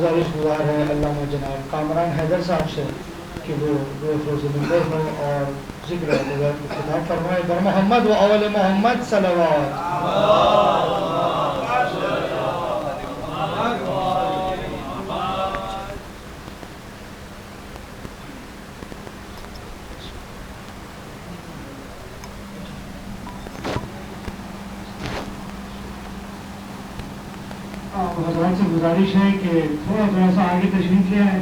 گزارش گزار ہے علامہ جناب کامران حیدر صاحب سے کہ وہ فروز نمبر ہو اور ذکر خطاب فرمائے بر محمد و اول محمد صلوات. حضرات سے گزارش ہے کہ تھوڑا سا آگے تشریف لے آئے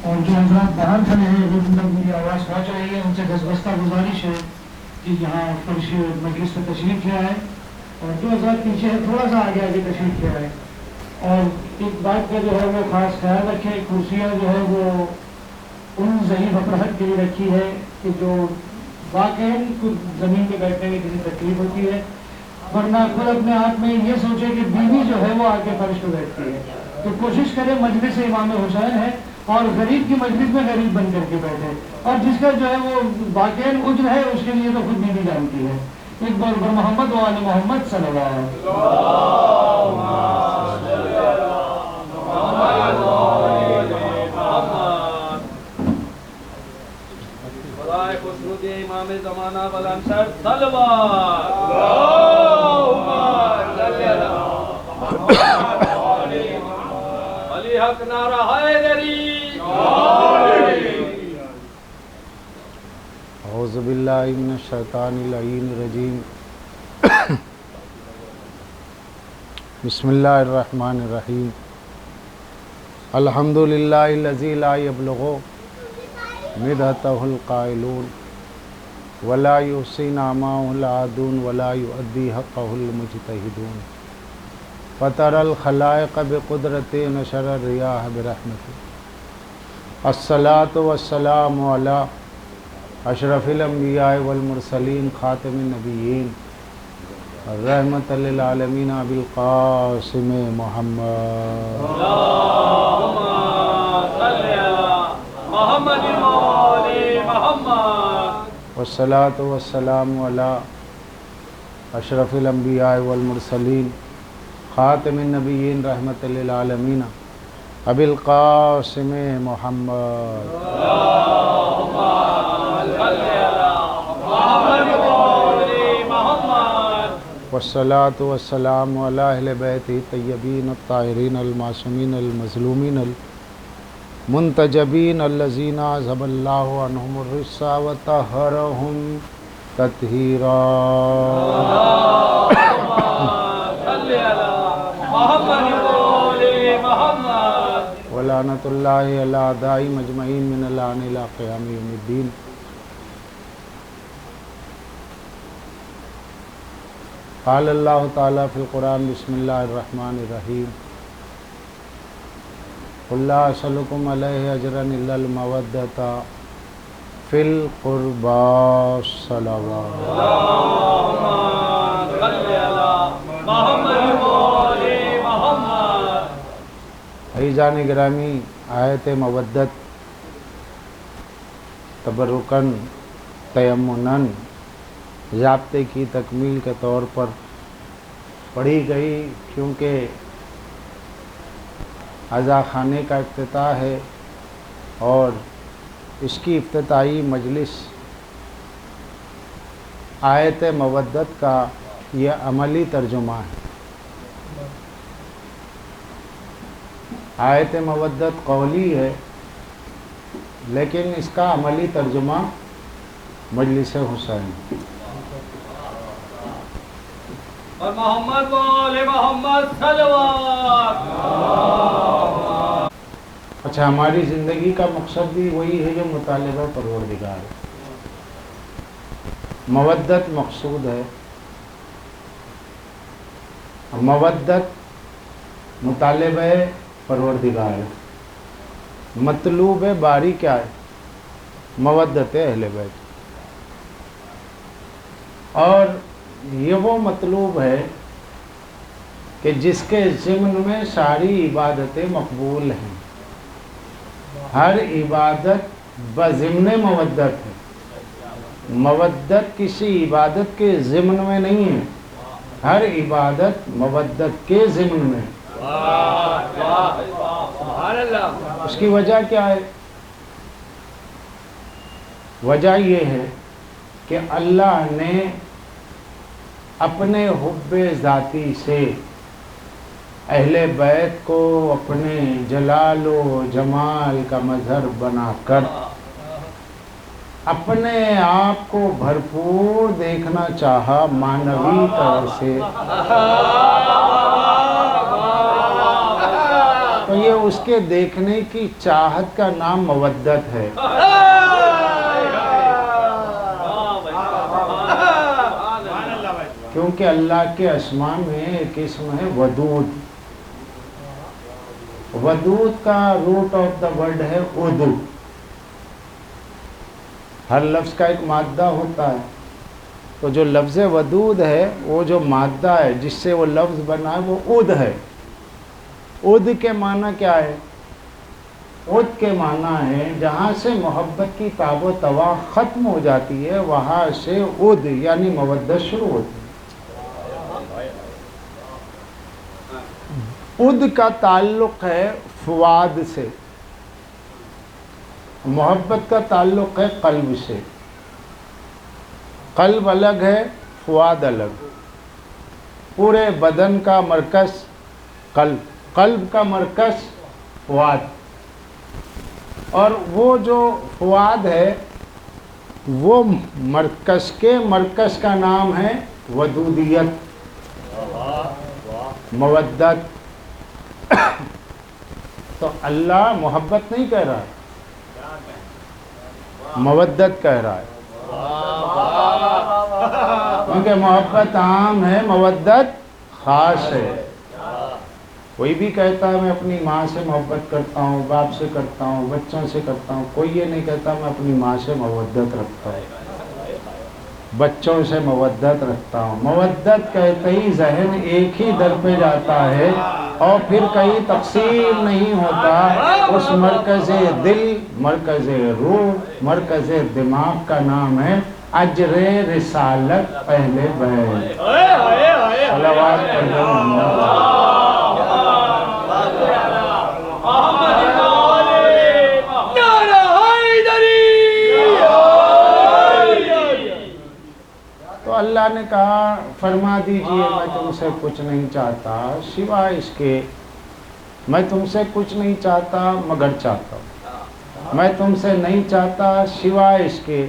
اور جو حضرات باہر کھڑے ہیں وہ میری آواز پہنچ رہی ہے ان سے دستبستہ گزارش ہے کہ یہاں فرش مجلس میں تشریف لے آئے اور جو حضرات پیچھے ہے تھوڑا سا آگے تشریف لے آئے. اور ایک بات کا جو ہے وہ خاص خیال رکھیں, کرسیاں جو ہے وہ ان ضعیف افراد کے لیے رکھی ہے کہ جو واقعی زمین پہ بیٹھنے میں کسی تکلیف ہوتی ہے, ورنہ خود اپنے آپ میں یہ سوچے کہ بیوی جو ہے وہ آگے فرش پہ بیٹھتی ہے. تو کوشش کرے مجلس امام حسین ہے اور غریب کی مجلس میں غریب بن کر کے بیٹھے, اور جس کا جو ہے وہ واقعی عجر ہے اس کے لیے تو خود بیوی جانتی ہے. ایک بار بر محمد و آل محمد صلی اللہ علیہ وسلم. امام زمانہ بلندر صلوات. علی حق نعرہ حیدری. اعوذ باللہ من الشیطان اللعین الرجیم. بسم اللہ الرحمن الرحیم. الحمدللہ الذی لا یبلغ مدحتہ القائلون ولا یحصی نعماہ العادون ولا یؤدی حقہ المجتہدون. فطر الخلائق بقدرت نشر الریاح برحمت. الصلاۃ والسلام علی اشرف الانبیاء والمرسلین خاتم النبیین رحمت للعالمین ابی القاسم محمد. اللہم صلی علی محمد وآل محمد. والصلاۃ والسلام علی اشرف الانبیاء والمرسلین خاتم النبیین رحمت للعالمین ابی القاسم محمد. اللہم صلی علی محمد وآل محمد. والصلاۃ والسلام علی اہل بیتہ الطیبین الطاہرین المعصومین المظلومین المنتجبین الذین اذھب اللہ عنہم الرجس وطہرہم تطہیرا. ولعنۃ اللہ علی اعدائہم اجمعین من الآن الی قیام یوم الدین. قال اللہ تعالی فی القرآن بسم اللہ الرحمن الرحیم. قل لا اسألکم علیہ اجرا الا المودۃ فی القربى صلوات. اللہم صلی علی محمد وآل محمد. عزیزان گرامی, آیت مودت تبرکاً تیمناً ضابطے کی تکمیل کے طور پر پڑھی گئی, کیونکہ عزا خانے کا افتتاح ہے اور اس کی افتتاحی مجلس آیت مودت کا یہ عملی ترجمہ ہے. آیت مودت قولی ہے لیکن اس کا عملی ترجمہ مجلس حسین. اور محمد وآل محمد صلوات. اچھا, ہماری زندگی کا مقصد بھی وہی ہے جو مطالبہ پروردگار ہے. مودت مقصود ہے, مودت مطالبہ پروردگار ہے. مطلوب باری کیا ہے؟ مودت اہل بیت. اور یہ وہ مطلوب ہے کہ جس کے ضمن میں ساری عبادتیں مقبول ہیں. ہر عبادت بضمن مودت ہے. مودت کسی عبادت کے ضمن میں نہیں ہے, ہر عبادت مودت کے ضمن میں. سبحان اللہ. اس کی وجہ کیا ہے؟ وجہ یہ ہے کہ اللہ نے اپنے حب ذاتی سے اہل بیت کو اپنے جلال و جمال کا مظہر بنا کر اپنے آپ کو بھرپور دیکھنا چاہا معنوی طور سے. تو یہ اس کے دیکھنے کی چاہت کا نام مودت ہے. کیونکہ اللہ کے اسماء میں ایک اسم ہے ودود. ودود کا روٹ آف دا ورڈ ہے ادو. ہر لفظ کا ایک مادہ ہوتا ہے. تو جو لفظ ودود ہے وہ جو مادہ ہے جس سے وہ لفظ بنا ہے وہ اد ہے. اد کے معنی کیا ہے؟ اد کے معنی ہے جہاں سے محبت کی تاب و توا ختم ہو جاتی ہے وہاں سے اد یعنی مودت شروع ہوتی ہے. اد کا تعلق ہے فؤاد سے، محبت کا تعلق ہے قلب سے. قلب الگ ہے، فؤاد الگ. پورے بدن کا مرکز قلب، قلب کا مرکز فؤاد. اور وہ جو فؤاد ہے وہ مرکز کے مرکز کا نام ہے ودودیت، مودت. تو اللہ محبت نہیں کہہ رہا ہے، مودت کہہ رہا ہے. کیونکہ محبت عام ہے، مودت خاص ہے. کوئی بھی کہتا ہے میں اپنی ماں سے محبت کرتا ہوں، باپ سے کرتا ہوں، بچوں سے کرتا ہوں. کوئی یہ نہیں کہتا میں اپنی ماں سے مودت رکھتا ہوں، بچوں سے مودت رکھتا ہوں. مودت کہتے ہی ذہن ایک ہی در پہ جاتا ہے اور پھر کہیں تقسیم نہیں ہوتا. اس مرکز دل، مرکز روح، مرکز دماغ کا نام ہے اجر رسالت اہل بیت. صلوات پڑھو. تو اللہ نے کہا فرما دیجئے میں تم سے کچھ نہیں چاہتا سوائے اس کے، میں تم سے کچھ نہیں چاہتا مگر چاہتا ہوں. میں تم سے نہیں چاہتا سوائے اس کے.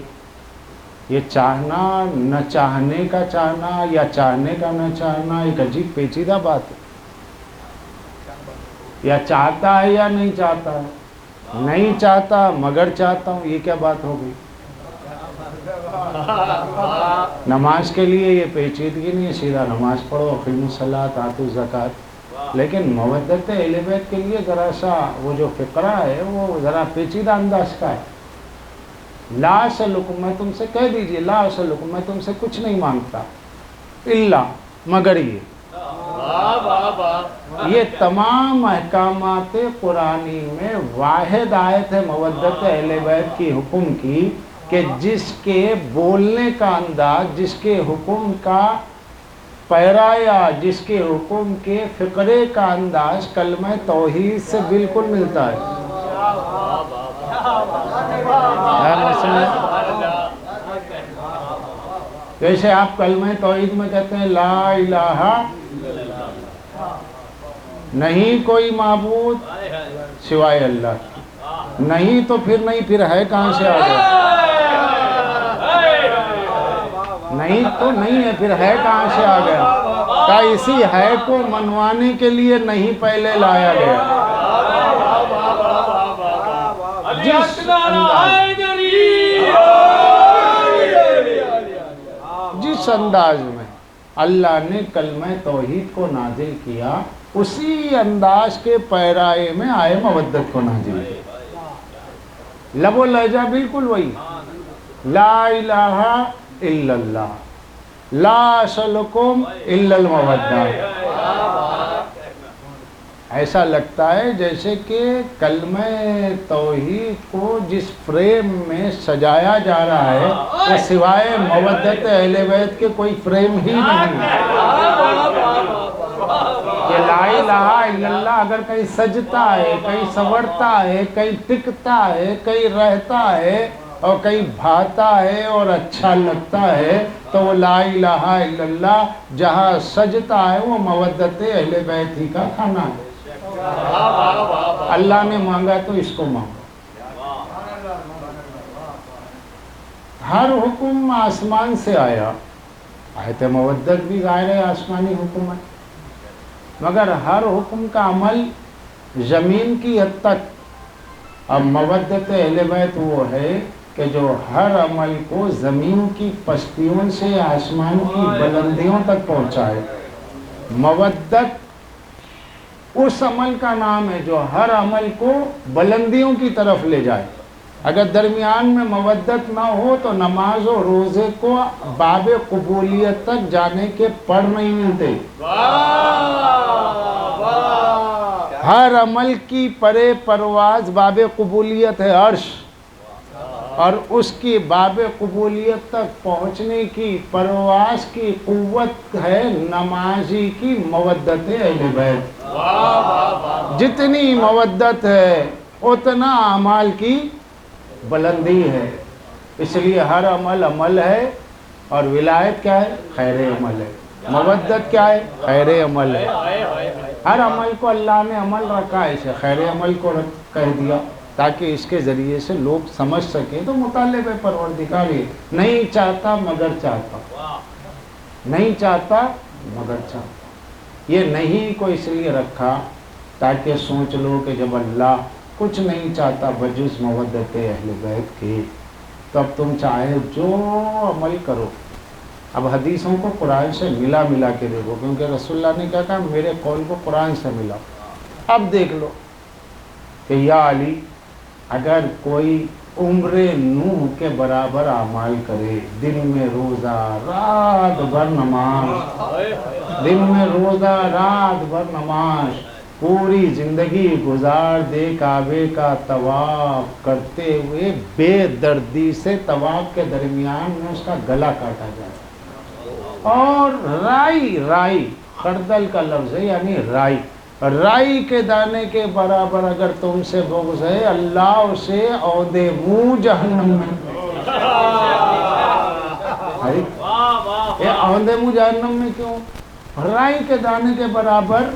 یہ چاہنا نہ چاہنے کا چاہنا یا چاہنے کا نہ چاہنا ایک عجیب پیچیدہ بات ہے. یا چاہتا ہے یا نہیں چاہتا ہے. نہیں چاہتا مگر چاہتا ہوں، یہ کیا بات ہو گئی؟ نماز کے لیے یہ پیچیدگی نہیں ہے، سیدھا نماز پڑھو، اقیموا الصلاۃ آتوا الزکوٰۃ. لیکن مودت اہل بیت کے لیے ذرا سا وہ جو فقرہ ہے وہ ذرا پیچیدہ انداز کا ہے. لا اسألکم، میں تم سے کہہ دیجئے لا اسألکم، میں تم سے کچھ نہیں مانگتا الا مگر یہ تمام احکامات قرآنی میں واحد آیت ہے مودت اہل بیت کی حکم کی کہ جس کے بولنے کا انداز، جس کے حکم کا پیرا یا جس کے حکم کے فقرے کا انداز کلمہ توحید سے بالکل ملتا ہے. جیسے آپ کلمہ توحید میں کہتے ہیں لا الہ نہیں کوئی معبود سوائے اللہ کی. نہیں تو پھر نہیں، پھر ہے کہاں سے آ گیا؟ نہیں تو نہیں ہے، پھر ہے کہاں سے آ گیا؟ کہ اسی ہے کو منوانے کے لیے نہیں پہلے لایا گیا. جس انداز میں اللہ نے کلمہ توحید کو نازل کیا اسی انداز کے پیرائے میں آئے مودت کو نازل کیا. لب و لہجہ بالکل وہی، لا الہ الا اللہ لا اسألکم الا المودہ. ایسا لگتا ہے جیسے کہ کلمہ توحید کو جس فریم میں سجایا جا رہا ہے وہ سوائے مودت اہل بیت کے کوئی فریم ہی نہیں. کہ لا الہ الا اللہ اگر کہیں سجتا ہے، کہیں سنورتا ہے، کہیں ٹکتا ہے، کہیں رہتا ہے اور کہیں بھاتا ہے اور اچھا لگتا ہے تو وہ لا الہ الا اللہ جہاں سجتا ہے وہ مودت اہل بیت ہی کا کھانا ہے۔ اللہ نے مانگا تو اس کو مانگا۔ ہر حکم آسمان سے آیا، آیت مودت بھی ظاہر ہے آسمانی حکم ہے، مگر ہر حکم کا عمل زمین کی حد تک۔ اب مودت اہل بیت وہ ہے کہ جو ہر عمل کو زمین کی پستیوں سے آسمان کی بلندیوں تک پہنچائے۔ مودت اس عمل کا نام ہے جو ہر عمل کو بلندیوں کی طرف لے جائے۔ اگر درمیان میں مودت نہ ہو تو نماز و روزے کو باب قبولیت تک جانے کے پڑ نہیں ملتے۔ ہر عمل کی پرے پرواز باب قبولیت ہے عرش، اور اس کی باب قبولیت تک پہنچنے کی پرواز کی قوت ہے نمازی کی مودت اہل بیت۔ جتنی مودت ہے اتنا اعمال کی بلندی ہے، اس لیے ہر عمل عمل ہے، اور ولایت کیا ہے؟ خیر عمل ہے۔ مودت کیا ہے؟ خیر عمل ہے۔ ہر عمل کو اللہ نے عمل رکھا ہے، اسے خیر عمل کو کہہ دیا تاکہ اس کے ذریعے سے لوگ سمجھ سکیں۔ تو مطالبہ پروردگار نہیں چاہتا مگر چاہتا، نہیں چاہتا مگر چاہتا۔ یہ نہیں کو اس لیے رکھا تاکہ سوچ لو کہ جب اللہ کچھ نہیں چاہتا بجز مودت اہل بیت کی، تو اب تم چاہے جو عمل کرو۔ اب حدیثوں کو قرآن سے ملا کے دیکھو، کیونکہ رسول اللہ نے کیا کہا؟ میرے قول کو قرآن سے ملا۔ اب دیکھ لو کہ یا علی اگر کوئی عمر نوح کے برابر اعمال کرے، دن میں روزہ رات بھر نماز، دن میں روزہ رات بھر نماز، پوری زندگی گزار دے کعبے کا طواف کرتے ہوئے بے دردی سے طواف کے درمیان میں اس کا گلا کاٹا جائے، اور رائی خردل کا لفظ ہے یعنی رائی کے دانے کے برابر اگر تم سے بغض ہے، اللہ اسے عہدے منہ جہنم میں، یہ عہدے منہ جہنم میں کیوں؟ رائی کے دانے کے برابر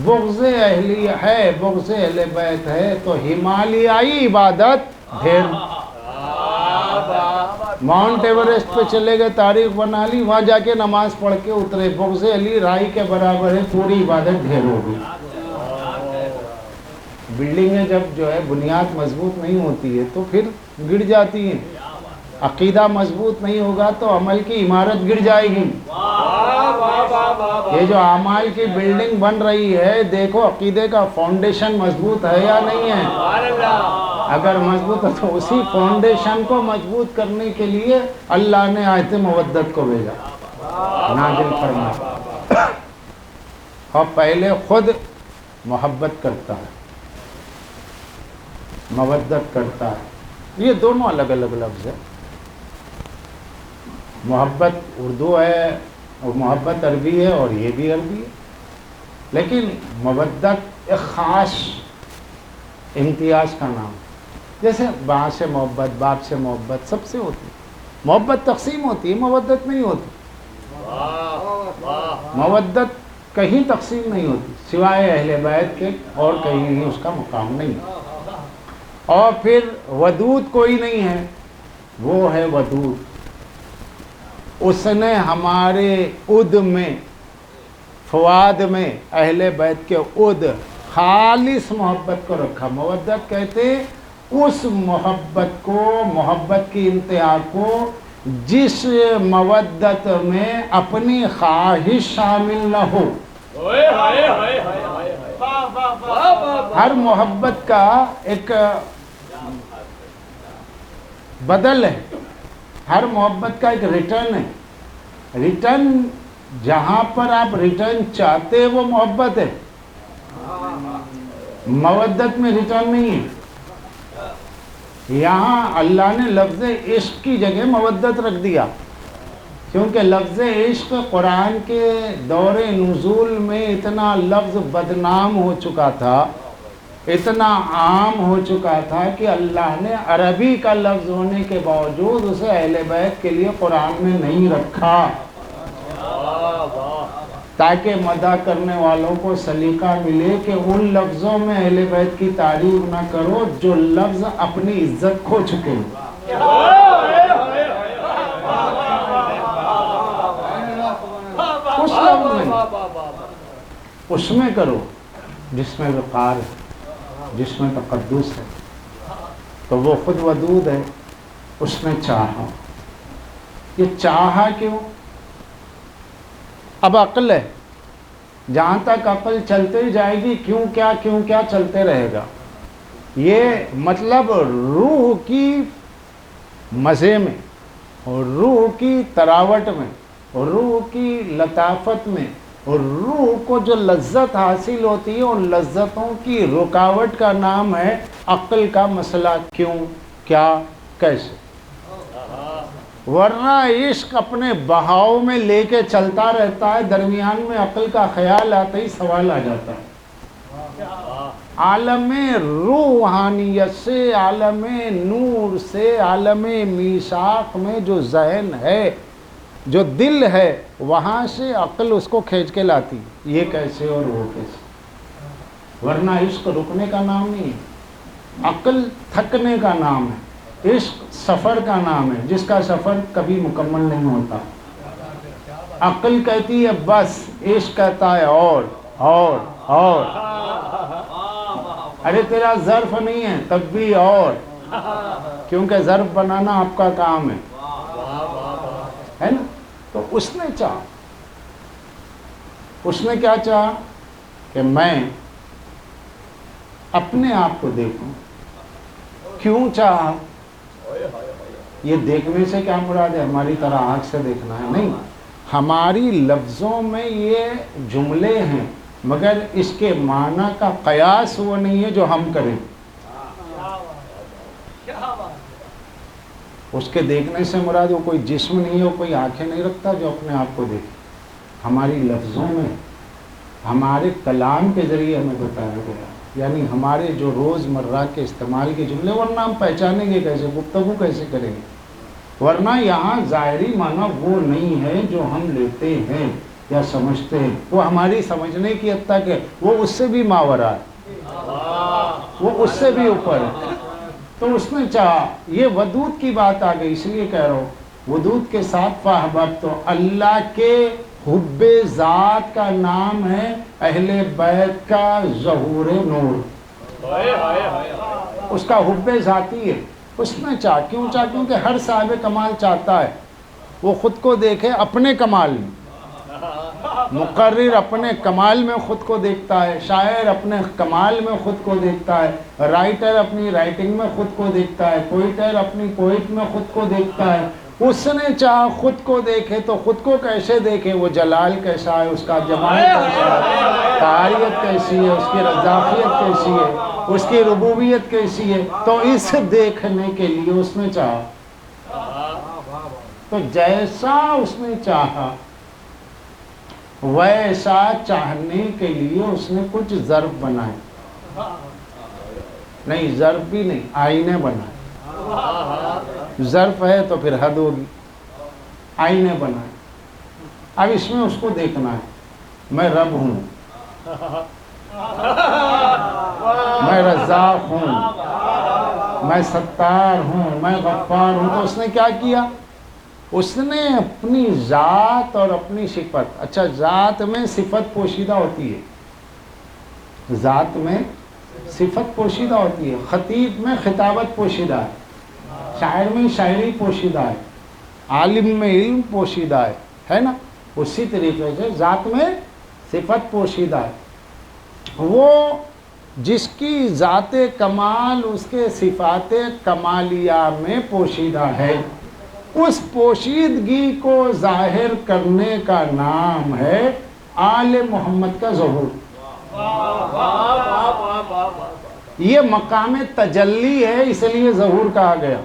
بغض اہلی ہے، بغض اہل بیت ہے، تو ہمالیائی عبادت ڈھیر۔ ماؤنٹ ایوریسٹ پہ چلے گئے، تاریخ بنا لی، وہاں جا کے نماز پڑھ کے اترے، بغض علی رائی کے برابر ہے، پوری عبادت ڈھیر ہو گئی۔ بلڈنگیں جب جو ہے بنیاد مضبوط نہیں ہوتی ہے تو پھر گر جاتی ہیں، عقیدہ مضبوط نہیں ہوگا تو عمل کی عمارت گر جائے گی۔ یہ جو اعمال کی بلڈنگ بن رہی ہے، دیکھو عقیدے کا فاؤنڈیشن مضبوط ہے یا نہیں ہے؟ اگر مضبوط ہے تو اسی فاؤنڈیشن کو مضبوط کرنے کے لیے اللہ نے آیت مودت کو بھیجا، نازل فرمایا، اور پہلے خود محبت کرتا ہے، مودت کرتا ہے۔ یہ دونوں الگ الگ لفظ ہیں۔ محبت اردو ہے اور محبت عربی ہے، اور یہ بھی عربی ہے، لیکن مودت ایک خاص امتیاز کا نام ہے۔ جیسے ماں سے محبت، باپ سے محبت سب سے ہوتی ہے، محبت تقسیم ہوتی ہے، مودت نہیں ہوتی۔ مودت کہیں تقسیم نہیں ہوتی سوائے اہل بیت کے، اور کہیں اس کا مقام نہیں ہے۔ اور پھر ودود کوئی نہیں ہے، وہ ہے ودود، اس نے ہمارے اد میں، فواد میں اہل بیت کے اد خالص محبت کو رکھا۔ مودت کہتے اس محبت کو، محبت کی انتہا کو، جس مودت میں اپنی خواہش شامل نہ ہو۔ ہر محبت کا ایک بدل ہے، ہر محبت کا ایک ریٹرن ہے۔ ریٹرن جہاں پر آپ ریٹرن چاہتے وہ محبت ہے، مودت میں ریٹرن نہیں ہے۔ یہاں اللہ نے لفظ عشق کی جگہ مودت رکھ دیا، کیونکہ لفظ عشق قرآن کے دور نزول میں اتنا لفظ بدنام ہو چکا تھا، اتنا عام ہو چکا تھا کہ اللہ نے عربی کا لفظ ہونے کے باوجود اسے اہل بیت کے لیے قرآن میں نہیں رکھا، تاکہ مدح کرنے والوں کو سلیقہ ملے کہ ان لفظوں میں اہل بیت کی تعریف نہ کرو جو لفظ اپنی عزت کھو چکے ہیں۔ اس لفظ میں اس میں کرو جس میں وقار ہے، جس میں تقدس ہے، تو وہ خود ودود ہے، اس نے چاہا۔ یہ چاہا کیوں؟ اب عقل ہے، جہاں تک عقل چلتے جائے گی کیوں کیا چلتے رہے گا۔ یہ مطلب روح کی مزے میں اور روح کی تراوٹ میں اور روح کی لطافت میں اور روح کو جو لذت حاصل ہوتی ہے ان لذتوں کی رکاوٹ کا نام ہے عقل کا مسئلہ، کیوں، کیا، کیسے۔ ورنہ عشق اپنے بہاؤ میں لے کے چلتا رہتا ہے، درمیان میں عقل کا خیال آتے ہی سوال آ جاتا ہے۔ عالم روحانیت سے، عالم نور سے، عالم میثاق میں جو ذہن ہے، جو دل ہے، وہاں سے عقل اس کو کھینچ کے لاتی، یہ کیسے اور وہ کیسے۔ ورنہ عشق رکنے کا نام نہیں ہے، عقل تھکنے کا نام ہے، عشق سفر کا نام ہے جس کا سفر کبھی مکمل نہیں ہوتا۔ عقل کہتی ہے بس، عشق کہتا ہے اور ارے تیرا ظرف نہیں ہے تب بھی اور، کیونکہ ظرف بنانا آپ کا کام ہے نا۔ تو اس نے چاہا، اس نے کیا چاہا کہ میں اپنے آپ کو دیکھوں۔ کیوں چاہا؟ یہ دیکھنے سے کیا مراد ہے؟ ہماری طرح آنکھ سے دیکھنا ہے؟ نہیں، ہماری لفظوں میں یہ جملے ہیں مگر اس کے معنی کا قیاس وہ نہیں ہے جو ہم کریں۔ اس کے دیکھنے سے مراد وہ کوئی جسم نہیں ہے، وہ کوئی آنکھیں نہیں رکھتا جو اپنے آپ کو دیکھے۔ ہماری لفظوں میں، ہمارے کلام کے ذریعے ہمیں بتایا گیا، یعنی ہمارے جو روز مرہ کے استعمال کے جملے، ورنہ ہم پہچانیں گے کیسے، گفتگو کیسے کریں گے؟ ورنہ یہاں ظاہری معنی وہ نہیں ہے جو ہم لیتے ہیں یا سمجھتے ہیں، وہ ہماری سمجھنے کی حد تک ہے، وہ اس سے بھی ماورا ہے، وہ اس سے بھی اوپر ہے۔ تو اس نے چاہا، یہ ودود کی بات آ گئی، اس لیے کہہ رہا ہوں ودود کے ساتھ فاحببت، تو اللہ کے حب ذات کا نام ہے اہل بیت کا ظہور نور، اس کا حب ذاتی ہے۔ اس نے چاہا، کیوں چاہا؟ کیونکہ ہر صاحب کمال چاہتا ہے وہ خود کو دیکھے اپنے کمال میں، مقرر اپنے کمال میں خود کو دیکھتا ہے، شاعر اپنے کمال میں خود کو دیکھتا ہے، رائٹر اپنی رائٹنگ میں خود کو دیکھتا ہے، پوئٹر اپنی پوئٹ میں خود کو دیکھتا ہے۔ اس نے چاہا خود کو دیکھے تو خود کو کیسے دیکھے؟ وہ جلال کیسا ہے، اس کا جمال کیسا ہے، طاہریت کیسی ہے، اس کی رضافیت کیسی ہے، اس کی ربوبیت کیسی ہے، تو اس دیکھنے کے لیے اس نے چاہا۔ تو جیسا اس نے چاہا ویسا چاہنے کے لیے اس نے کچھ ظرف بنائے، نہیں ظرف بھی نہیں، آئینے بنائے۔ ظرف ہے تو پھر حد ہوگی، آئینے بنائے۔ اب اس میں اس کو دیکھنا ہے، میں رب ہوں، میں رزاق ہوں، میں ستار ہوں، میں غفار ہوں۔ تو اس نے کیا کیا؟ اس نے اپنی ذات اور اپنی صفت، اچھا ذات میں صفت پوشیدہ ہوتی ہے، ذات میں صفت پوشیدہ ہوتی ہے، خطیب میں خطابت پوشیدہ ہے، شاعر میں شاعری پوشیدہ ہے، عالم میں علم پوشیدہ ہے نا؟ اسی طریقے سے ذات میں صفت پوشیدہ ہے۔ وہ جس کی ذات کمال اس کے صفات کمالیہ میں پوشیدہ ہے، اس پوشیدگی کو ظاہر کرنے کا نام ہے آل محمد کا ظہور۔ یہ مقام تجلی ہے، اس لیے ظہور کہا گیا۔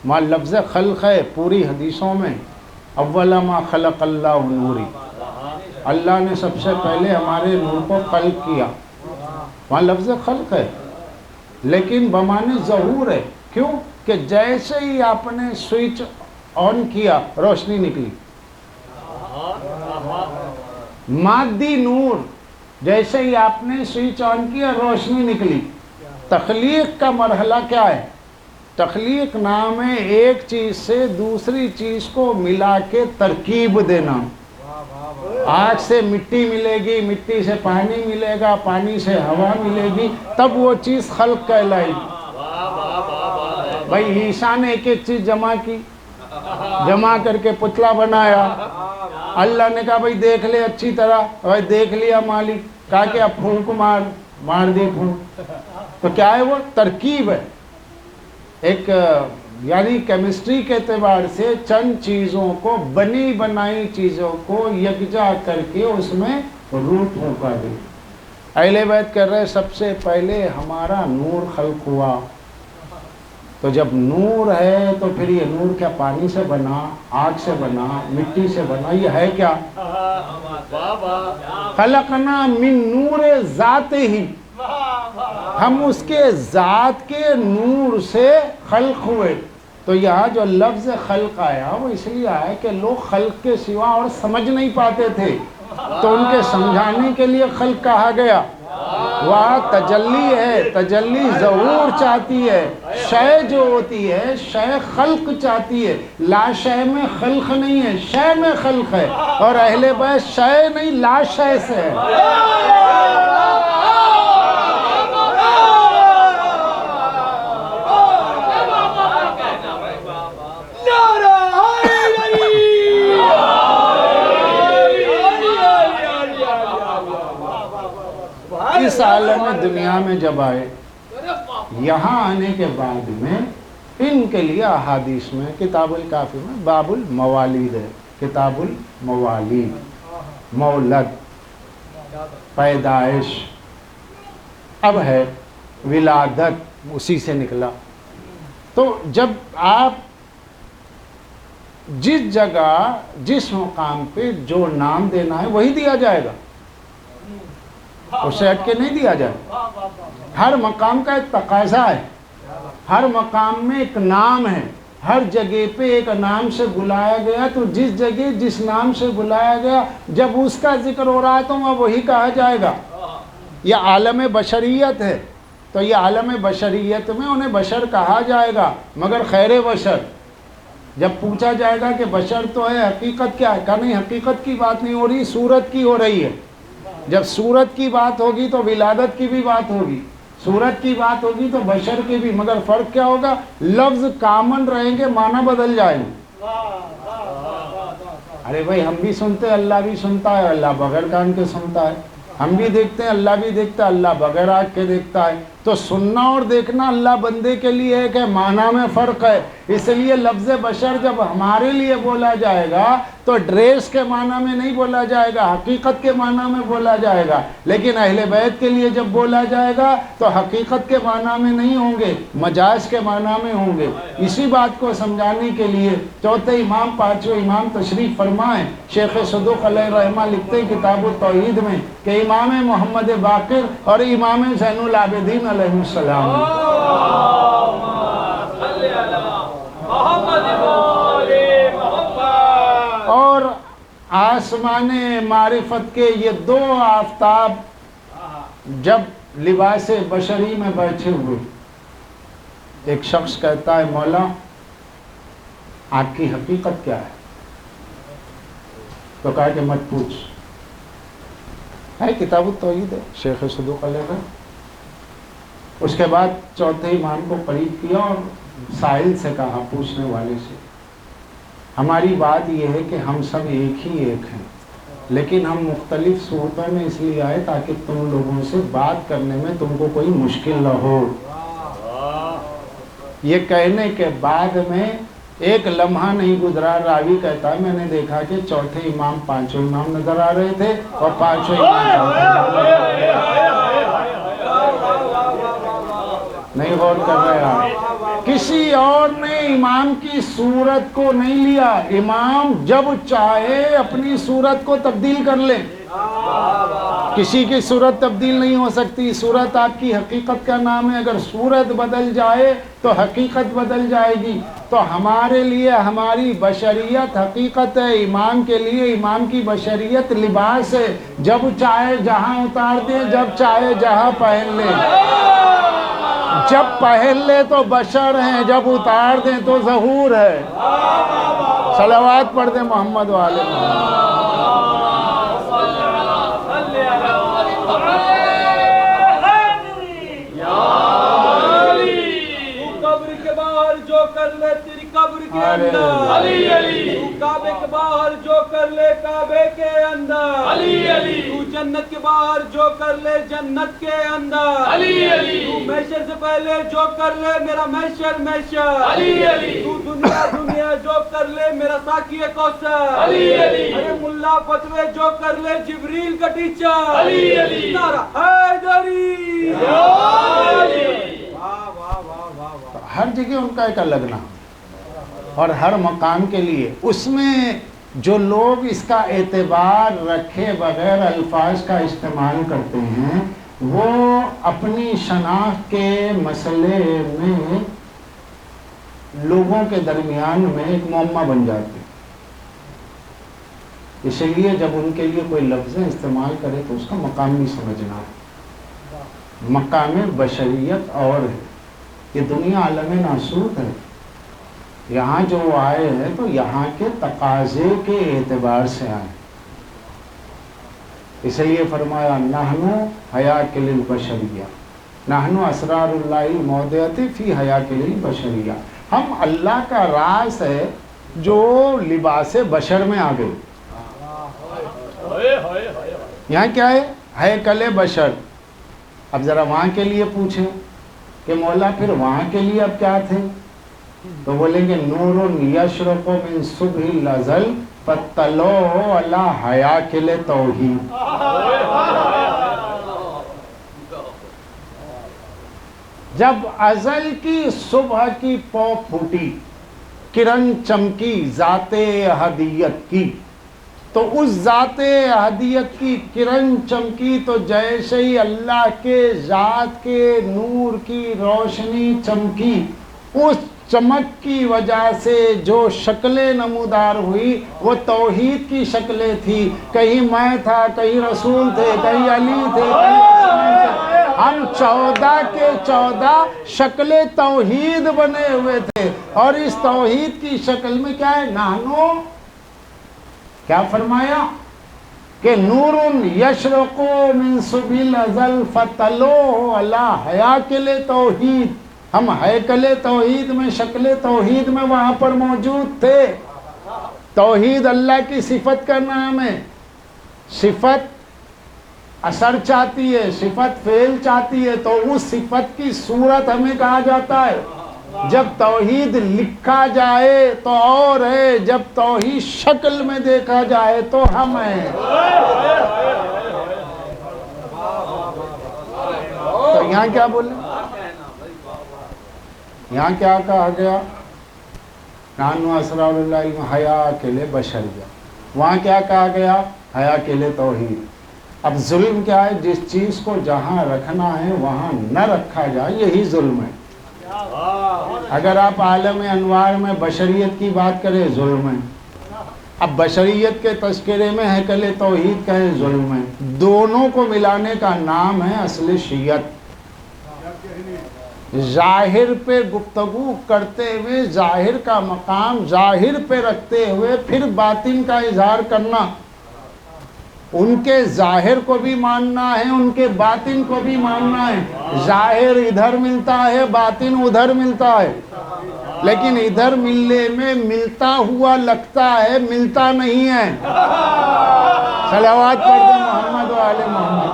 وہاں لفظ خلق ہے پوری حدیثوں میں، اولا ما خلق اللہ نوری، اللہ نے سب سے پہلے ہمارے نور کو خلق کیا، وہاں لفظ خلق ہے، لیکن بمعنی ظہور ہے۔ کیوں کہ جیسے ہی آپ نے سوئچ آن کیا روشنی نکلی، مادی نور، جیسے ہی آپ نے سوئچ آن کیا روشنی نکلی۔ تخلیق کا مرحلہ کیا ہے؟ تخلیق نام ہے ایک چیز سے دوسری چیز کو ملا کے ترکیب دینا۔ آگ سے مٹی ملے گی، مٹی سے پانی ملے گا، پانی سے ہوا ملے گی، تب وہ چیز خلق کہلائے گی۔ بھائی عیسیٰ نے ایک ایک چیز جمع کی، جمع کر کے پتلا بنایا، اللہ نے کہا بھائی دیکھ لے اچھی طرح، بھائی دیکھ لیا مالک، کہا کہ اب پھونک مار دی پھونک۔ تو کیا ہے وہ؟ ترکیب ہے۔ ایک یعنی کیمسٹری کے اعتبار سے چند چیزوں کو، بنی بنائی چیزوں کو یکجا کر کے اس میں روح پھونکا دی۔ اہل بیت کر رہے سب سے پہلے ہمارا نور خلق ہوا۔ تو جب نور ہے تو پھر یہ نور کیا پانی سے بنا، آگ سے بنا، مٹی سے بنا؟ یہ ہے کیا؟ خلقنا من نور ذات ہی، ہم اس کے ذات کے نور سے خلق ہوئے۔ تو یہاں جو لفظ خلق آیا وہ اس لیے آیا کہ لوگ خلق کے سوا اور سمجھ نہیں پاتے تھے، تو ان کے سمجھانے کے لیے خلق کہا گیا۔ وہاں تجلی ہے، تجلی ظہور چاہتی ہے، شے جو ہوتی ہے شے خلق چاہتی ہے، لا شے میں خلق نہیں ہے، شے میں خلق ہے، اور اہل بیت شے نہیں لا شے سے ہے۔ اس عالم دنیا میں جب آئے، یہاں آنے کے بعد میں ان کے لیے احادیث میں کتاب الکافی میں باب الموالید ہے، کتاب الموالید، مولد، پیدائش، اب ہے ولادت، اسی سے نکلا۔ تو جب آپ جس جگہ جس مقام پہ جو نام دینا ہے وہی دیا جائے گا، اسے ہٹ کے نہیں دیا جائے۔ ہر مقام کا ایک تقاضا ہے، ہر مقام میں ایک نام ہے، ہر جگہ پہ ایک نام سے بلایا گیا، تو جس جگہ جس نام سے بلایا گیا جب اس کا ذکر ہو رہا ہے تو وہی کہا جائے گا۔ یہ عالم بشریت ہے، تو یہ عالم بشریت میں انہیں بشر کہا جائے گا، مگر خیر بشر۔ جب پوچھا جائے گا کہ بشر تو ہے، حقیقت کیا ہے؟ کہا نہیں، حقیقت کی بات نہیں ہو رہی، صورت کی ہو رہی ہے۔ جب صورت کی بات ہوگی تو ولادت کی بھی بات ہوگی، صورت کی بات ہوگی تو بشر کی بھی، مگر فرق کیا ہوگا؟ لفظ کامن رہیں گے، معنی بدل جائیں گے۔ ارے بھائی ہم بھی سنتے ہیں، اللہ بھی سنتا ہے، اللہ بغیر کان کے سنتا ہے، ہم بھی دیکھتے ہیں، اللہ بھی دیکھتا ہے، اللہ بغیر آنکھ کے دیکھتا ہے۔ تو سننا اور دیکھنا اللہ بندے کے لیے ایک ہے، معنی میں فرق ہے۔ اس لیے لفظ بشر جب ہمارے لیے بولا جائے گا تو ڈریس کے معنی میں نہیں بولا جائے گا، حقیقت کے معنی میں بولا جائے گا۔ لیکن اہل بیت کے لیے جب بولا جائے گا تو حقیقت کے معنی میں نہیں ہوں گے، مجاز کے معنی میں ہوں گے۔ اسی بات کو سمجھانے کے لیے چوتھے امام پانچویں امام تشریف فرمائے شیخ صدوق علیہ رحمہ لکھتے ہیں کتاب التوحید میں کہ امام محمد باقر اور امام زین العابدین علیہ السلام، اور آسمان معرفت کے یہ دو آفتاب جب لباس بشری میں بیٹھے ہوئے، ایک شخص کہتا ہے مولا آپ کی حقیقت کیا ہے؟ تو کہا کہ مت پوچھ، ہے کتاب التوحید ہے شیخ صدوق علیہ کا۔ اس کے بعد چوتھے امام کو قریب کیا اور سائل سے کہا، پوچھنے والے سے، ہماری بات یہ ہے کہ ہم سب ایک ہی ایک ہیں، لیکن ہم مختلف صورتوں میں اس لیے آئے تاکہ تم لوگوں سے بات کرنے میں تم کو کوئی مشکل نہ ہو۔ یہ کہنے کے بعد میں ایک لمحہ نہیں گزرا، راوی کہتا ہے میں نے دیکھا کہ چوتھے امام پانچوں امام نظر آ رہے تھے اور پانچوں امام نہیں غور کر رہے آپ؟ کسی اور نے امام کی صورت کو نہیں لیا، امام جب چاہے اپنی صورت کو تبدیل کر لے، کسی کی صورت تبدیل نہیں ہو سکتی۔ صورت آپ کی حقیقت کا نام ہے، اگر صورت بدل جائے تو حقیقت بدل جائے گی۔ تو ہمارے لیے ہماری بشریت حقیقت ہے، امام کے لیے امام کی بشریت لباس ہے، جب چاہے جہاں اتار دیں، جب چاہے جہاں پہن لیں۔ جب پہن لے تو بشر ہیں، جب اتار دیں تو ظہور ہے۔ صلوات پڑھ دیں محمد والے محمد۔ کر لے تیری قبر کے اندر علی علی، تو کعبے کے باہر جو کر لے کعبے کے اندر علی علی، تو جنت کے باہر جو کر لے جنت کے اندر علی علی، تو محشر سے پہلے جو کر لے میرا محشر محشر علی علی، تو دنیا دنیا جو کر لے میرا ساقی کوثر علی علی، ارے ملا فتوے جو کر لے جبریل کا ٹیچر علی علی، نعرہ حیدری علی۔ ہر جگہ ان کا ایک الگ نام اور ہر مقام کے لیے، اس میں جو لوگ اس کا اعتبار رکھے بغیر الفاظ کا استعمال کرتے ہیں وہ اپنی شناخت کے مسئلے میں لوگوں کے درمیان میں ایک معمہ بن جاتے ہیں۔ اس لیے جب ان کے لیے کوئی لفظ استعمال کرے تو اس کا مقام بھی سمجھنا ہے۔ مقام بشریت اور ہے، یہ دنیا عالم ناسوت ہے، یہاں جو آئے ہیں تو یہاں کے تقاضے کے اعتبار سے آئے، اس لیے فرمایا نحنو حیاکل البشریہ، نحنو اسرار اللہ المودعۃ فی حیاکل البشریہ، ہم اللہ کا راز ہے جو لباس بشر میں آ گئے۔ یہاں کیا ہے؟ ہیکل بشر۔ اب ذرا وہاں کے لیے پوچھیں کہ مولا پھر وہاں کے لیے اب کیا تھے؟ تو بولیں گے نور یشرق من صبح الازل فطلعوا علی حیاکل توحید۔ جب ازل کی صبح کی پو پھوٹی، کرن چمکی ذات احدیت کی، تو اس ذات احدیت کی کرن چمکی تو جیسے ہی اللہ کے ذات کے نور کی روشنی چمکی، اس چمک کی وجہ سے جو شکلیں نمودار ہوئی وہ توحید کی شکلیں تھی۔ کہیں میں تھا، کہیں رسول تھے، کہیں علی تھے، کہیں عثمان تھے، ہم 14 کے 14 شکل توحید بنے ہوئے تھے، اور اس توحید کی شکل میں کیا ہے؟ نانو کیا فرمایا کہ نور یشرق من صبح الازل فطلعوا علی حیاکل توحید، ہم ہیکل توحید میں، شکل توحید میں وہاں پر موجود تھے۔ توحید اللہ کی صفت کا نام ہے، صفت اثر چاہتی ہے، صفت فعل چاہتی ہے، تو اس صفت کی صورت ہمیں کہا جاتا ہے۔ جب توحید لکھا جائے تو اور ہے، جب توحید شکل میں دیکھا جائے تو ہم ہیں۔ تو یہاں کیا بولے؟ یہاں کیا کہا گیا؟ نحنو اسرار اللہ حیاکل بشریہ۔ وہاں کیا کہا گیا؟ حیاکل توحید۔ اب ظلم کیا ہے؟ جس چیز کو جہاں رکھنا ہے وہاں نہ رکھا جائے، یہی ظلم ہے۔ اگر آپ عالم انوار میں بشریت کی بات کریں ظلم ہے، اب بشریت کے تذکرے میں ہیکل توحید کہیں ظلم ہے، دونوں کو ملانے کا نام ہے اصل شیعت۔ ظاہر پہ گفتگو کرتے ہوئے، ظاہر کا مقام ظاہر پہ رکھتے ہوئے پھر باطن کا اظہار کرنا، ان کے ظاہر کو بھی ماننا ہے، ان کے باطن کو بھی ماننا ہے۔ ظاہر ادھر ملتا ہے، باطن ادھر ملتا ہے، لیکن ادھر ملنے میں ملتا ہوا لگتا ہے، ملتا نہیں ہے۔ صلوات پڑھ دیں محمد و آل محمد۔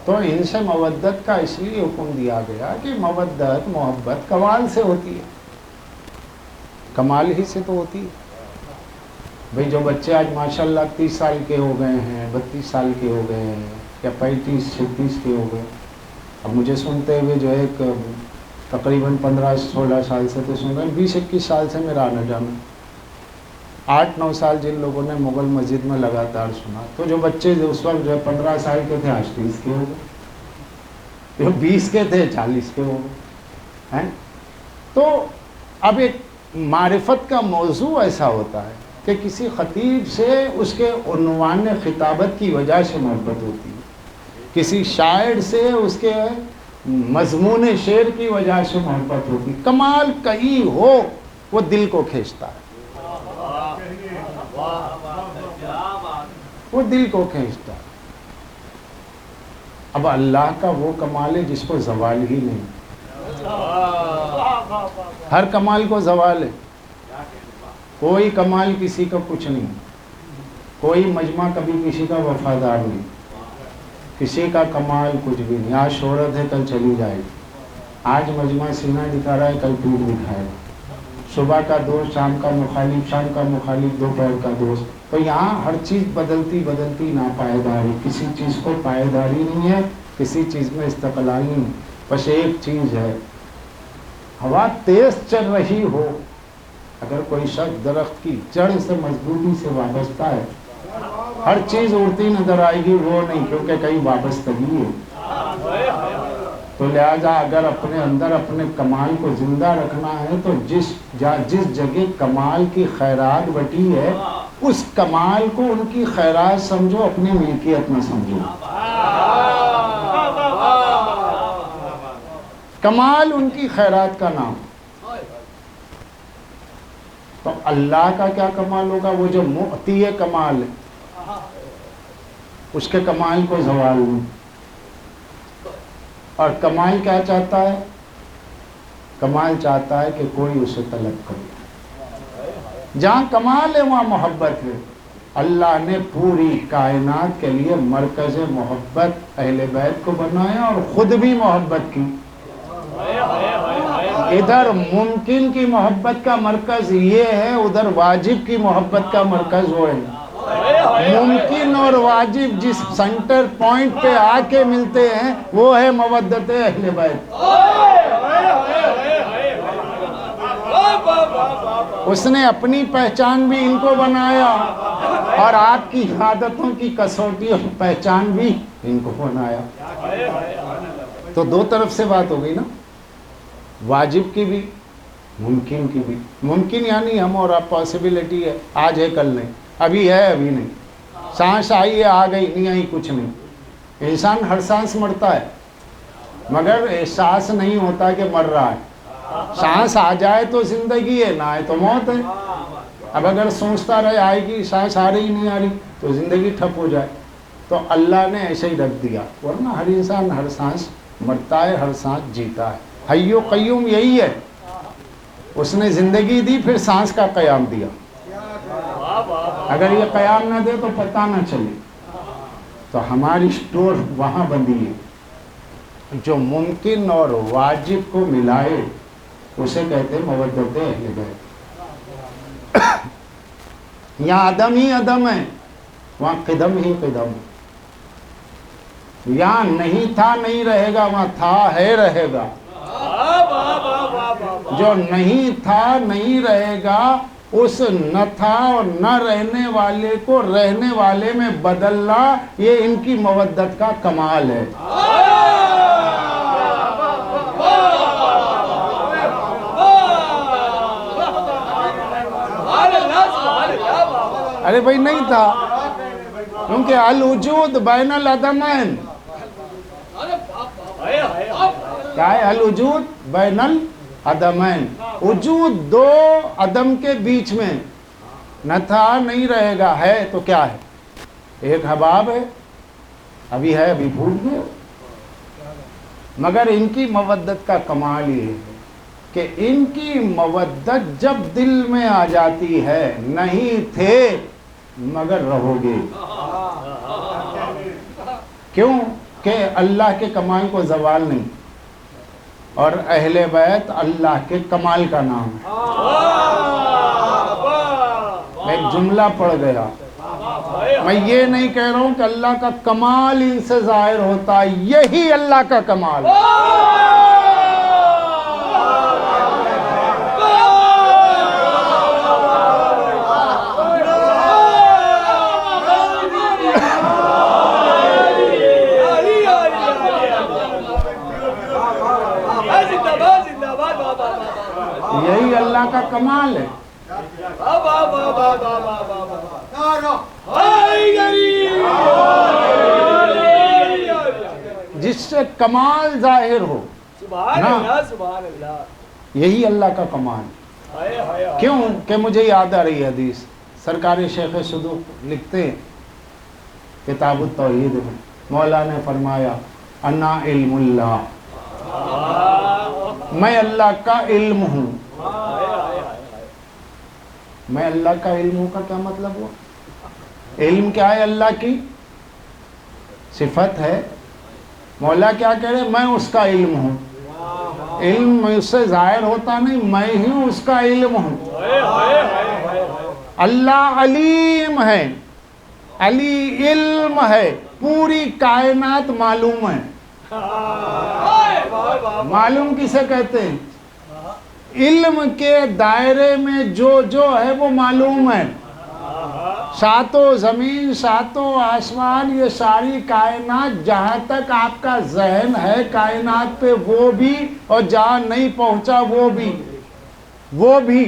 تو ان سے مودت کا اس لیے حکم دیا گیا کہ مودت محبت کمال سے ہوتی ہے، کمال ہی سے تو ہوتی ہے۔ بھئی جو بچے آج ماشاءاللہ 30 سال کے ہو گئے ہیں، 32 سال کے ہو گئے ہیں، یا 35 36 کے ہو گئے، اب مجھے سنتے ہوئے جو ہے ایک تقریباً 15-16 سال سے تو سن رہے ہیں، 20-21 سال سے میرا آنا جانا، 8-9 سال جن لوگوں نے مغل مسجد میں لگاتار سنا، تو جو بچے جو اس وقت جو ہے 15 سال کے تھے آج 30 کے ہو گئے، جو 20 کے تھے 40 کے ہو گئے ہیں۔ تو اب ایک معرفت کا موضوع ایسا ہوتا ہے کہ کسی خطیب سے اس کے عنوان خطابت کی وجہ سے محبت ہوتی ہے، کسی شاعر سے اس کے مضمون شعر کی وجہ سے محبت ہوتی، کمال کہیں ہو وہ دل کو کھینچتا ہے، وہ دل کو کھینچتا ہے۔ اب اللہ کا وہ کمال ہے جس کو زوال ہی نہیں، ہر کمال کو زوال ہے، کوئی کمال کسی کا کچھ نہیں، کوئی مجمع کبھی کسی کا وفادار نہیں، کسی کا کمال کچھ بھی نہیں، آج شہرت ہے کل چلی جائے گی، آج مجمع سینہ دکھا رہا ہے کل پیٹھ دکھائے گا، صبح کا دوست شام کا مخالف، شام کا مخالف دوپہر کا دوست۔ تو یہاں ہر چیز بدلتی بدلتی ناپائیداری، کسی چیز کو پائیداری نہیں ہے، کسی چیز میں استقلال نہیں ہے، بس ایک چیز ہے، ہوا تیز چل رہی ہو، اگر کوئی شخص درخت کی جڑ سے مضبوطی سے وابستہ ہے، ہر چیز اڑتی نظر آئے گی، وہ نہیں، کیونکہ کہیں وابستگی ہے۔ تو لہٰذا اگر اپنے اندر اپنے کمال کو زندہ رکھنا ہے تو جس جگہ کمال کی خیرات بٹی ہے اس کمال کو ان کی خیرات سمجھو، اپنی ملکیت میں سمجھو۔ کمال ان کی خیرات کا نام۔ تو اللہ کا کیا کمال ہوگا؟ وہ جو معطی کمال ہے، اس کے کمال کو زوال نہیں۔ اور کمال کیا چاہتا ہے؟ کمال چاہتا ہے کہ کوئی اسے طلب کرے۔ جہاں کمال ہے وہاں محبت ہے۔ اللہ نے پوری کائنات کے لیے مرکز محبت اہل بیت کو بنایا اور خود بھی محبت کی۔ ادھر ممکن کی محبت کا مرکز یہ ہے، ادھر واجب کی محبت کا مرکز وہ ہے۔ ممکن اور واجب جس سینٹر پوائنٹ پہ آ کے ملتے ہیں وہ ہے مودت اہل بیت۔ اس نے اپنی پہچان بھی ان کو بنایا اور آپ کی عادتوں کی کسوٹی اور پہچان بھی ان کو بنایا۔ تو دو طرف سے بات ہو گئی نا، واجب کی بھی ممکن کی بھی۔ ممکن یعنی ہم اور آپ پاسبلٹی ہے، آج ہے کل نہیں، ابھی ہے ابھی نہیں، سانس آئی ہے آ گئی، نہیں آئی کچھ نہیں۔ انسان ہر سانس مرتا ہے مگر احساس نہیں ہوتا کہ مر رہا ہے۔ سانس آ جائے تو زندگی ہے، نہ آئے تو موت ہے۔ اب اگر سوچتا رہے آئے گی، سانس آ رہی نہیں آ رہی تو زندگی ٹھپ ہو جائے۔ تو اللہ نے ایسے ہی رکھ دیا، ورنہ ہر انسان ہر سانس مرتا ہے، ہر سانس جیتا ہے۔ حی و قیوم یہی ہے، اس نے زندگی دی پھر سانس کا قیام دیا۔ اگر یہ قیام نہ دے تو پتہ نہ چلے۔ تو ہماری سٹور وہاں بندی ہے، جو ممکن اور واجب کو ملائے اسے کہتے ہیں مودت اہل بیت۔ یہاں عدم ہی عدم ہے، وہاں قدم ہی قدم ہے۔ یہاں نہیں تھا نہیں رہے گا، وہاں تھا ہے رہے گا۔ جو نہیں تھا نہیں رہے گا، اس نہ تھا اور نہ رہنے والے کو رہنے والے میں بدلنا، یہ ان کی مودت کا کمال ہے۔ ارے بھائی نہیں تھا، کیونکہ الوجود بین العدمین، کیا ہے الوجود بین العدمین، وجود دو عدم کے بیچ میں، نہ تھا نہیں رہے گا، ہے تو کیا ہے؟ ایک حباب ہے، ابھی ہے ابھی بھول گئے۔ مگر ان کی مودت کا کمال یہ ہے کہ ان کی مودت جب دل میں آ جاتی ہے، نہیں تھے مگر رہو گے۔ کیوں کہ اللہ کے کمال کو زوال نہیں، اور اہل بیت اللہ کے کمال کا نام ہے۔ ایک جملہ پڑ گیا. میں یہ نہیں کہہ رہا ہوں کہ اللہ کا کمال ان سے ظاہر ہوتا ہے، یہی اللہ کا کمال ہے. یہی اللہ کا کمال ہے. جس سے کمال ظاہر ہو نا، یہی اللہ کا کمال. کیوں کہ مجھے یاد آ رہی حدیث، سرکار شیخ صدوق لکھتے ہیں کتاب التوحید میں، مولا نے فرمایا انا علم اللہ، میں اللہ کا علم ہوں. میں اللہ کا علم ہوں کا کیا مطلب ہوا؟ علم کیا ہے؟ اللہ کی صفت ہے. مولا کیا کہہ رہے؟ میں اس کا علم ہوں. علم مجھ سے ظاہر ہوتا نہیں، میں ہی اس کا علم ہوں. اللہ علیم ہے، علی علم ہے، پوری کائنات معلوم ہے. معلوم کسے کہتے ہیں؟ علم کے دائرے میں جو ہے وہ معلوم ہے. ساتوں زمین، ساتوں آسمان، یہ ساری کائنات، جہاں تک آپ کا ذہن ہے کائنات پہ وہ بھی، اور جہاں نہیں پہنچا وہ بھی.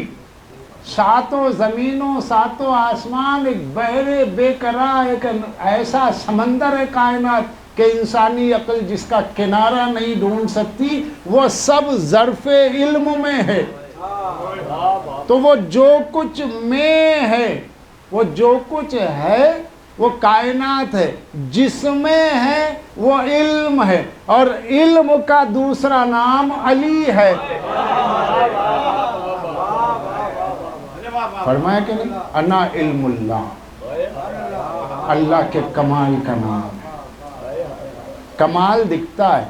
ساتوں زمینوں، ساتوں آسمان ایک بحر بے قرار، ایک ایسا سمندر ہے کائنات کہ انسانی عقل جس کا کنارہ نہیں ڈھونڈ سکتی، وہ سب ظرف علم میں ہے. تو وہ جو کچھ میں ہے، وہ جو کچھ ہے وہ کائنات ہے. جس میں ہے وہ علم ہے، اور علم کا دوسرا نام علی ہے. فرمایا کہ نہیں؟ انا علم اللہ، اللہ کے کمال کا نام ہے. کمال دکھتا ہے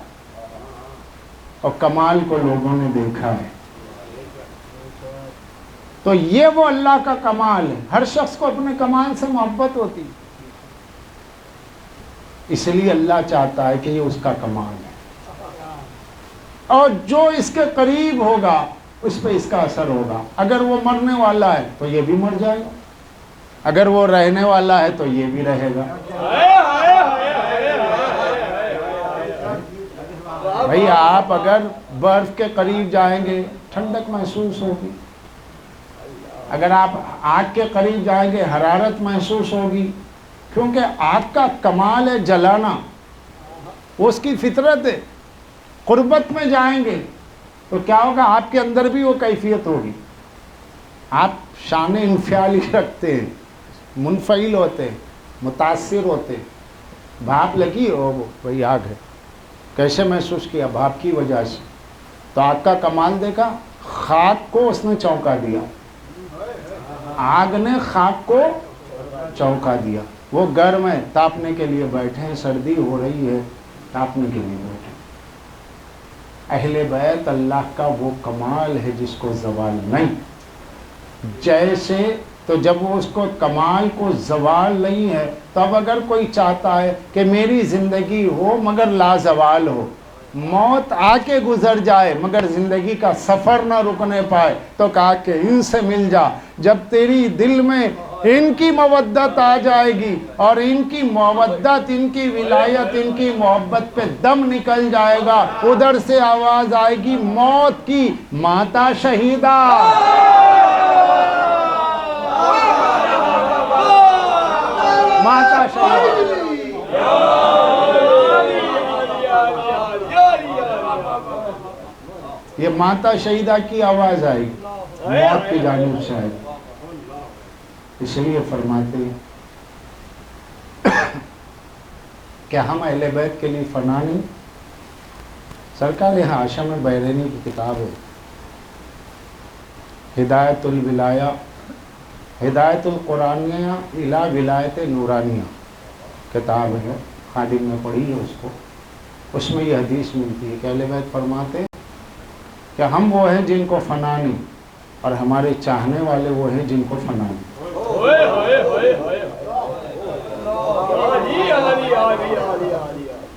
اور کمال کو لوگوں نے دیکھا ہے. تو یہ وہ اللہ کا کمال ہے. ہر شخص کو اپنے کمال سے محبت ہوتی، اس لیے اللہ چاہتا ہے کہ یہ اس کا کمال ہے، اور جو اس کے قریب ہوگا اس پہ اس کا اثر ہوگا. اگر وہ مرنے والا ہے تو یہ بھی مر جائے گا، اگر وہ رہنے والا ہے تو یہ بھی رہے گا. بھئی آپ اگر برف کے قریب جائیں گے ٹھنڈک محسوس ہوگی، اگر آپ آگ کے قریب جائیں گے حرارت محسوس ہوگی، کیونکہ آگ کا کمال ہے جلانا، وہ اس کی فطرت ہے. قربت میں جائیں گے تو کیا ہوگا؟ آپ کے اندر بھی وہ کیفیت ہوگی. آپ شان انفعالی رکھتے ہیں، منفعل ہوتے ہیں، متاثر ہوتے ہیں. بھاپ لگی ہو وہی آگ ہے، کیسے محسوس کیا؟ بھاپ کی وجہ سے. تو آگ کا کمال دیکھا، خاک کو اس نے چونکا دیا، آگ نے خاک کو چونکا دیا. وہ گرم ہے، تاپنے کے لیے بیٹھے ہیں، سردی ہو رہی ہے، تاپنے کے لیے بیٹھے. اہل بیت اللہ کا وہ کمال ہے جس کو زوال نہیں. جیسے تو جب وہ اس کو کمال کو زوال نہیں ہے، تب اگر کوئی چاہتا ہے کہ میری زندگی ہو مگر لا زوال ہو، موت آ کے گزر جائے مگر زندگی کا سفر نہ رکنے پائے، تو کہا کہ ان سے مل جا. جب تیری دل میں ان کی مودت آ جائے گی، اور ان کی مودت، ان کی ولایت، ان کی محبت پہ دم نکل جائے گا، ادھر سے آواز آئے گی موت کی، ماتا شہیدہ. ماتا شہیدہ. یہ ماتا شہیدہ کی آواز آئی، موت کی جانب سے آئی. اس لیے فرماتے ہیں کہ ہم اہل بیت کے لیے فنا نہیں. سرکار ہاشم بیرینی کی کتاب ہے ہدایت الولایہ، ہدایت القرآنیہ الی ولایت نورانیہ کتاب ہے، خادم نے پڑھی ہے اس کو. اس میں یہ حدیث ملتی ہے کہ اہل بیت فرماتے ہیں کہ ہم وہ ہیں جن کو فنا نہیں، اور ہمارے چاہنے والے وہ ہیں جن کو فنا نہیں.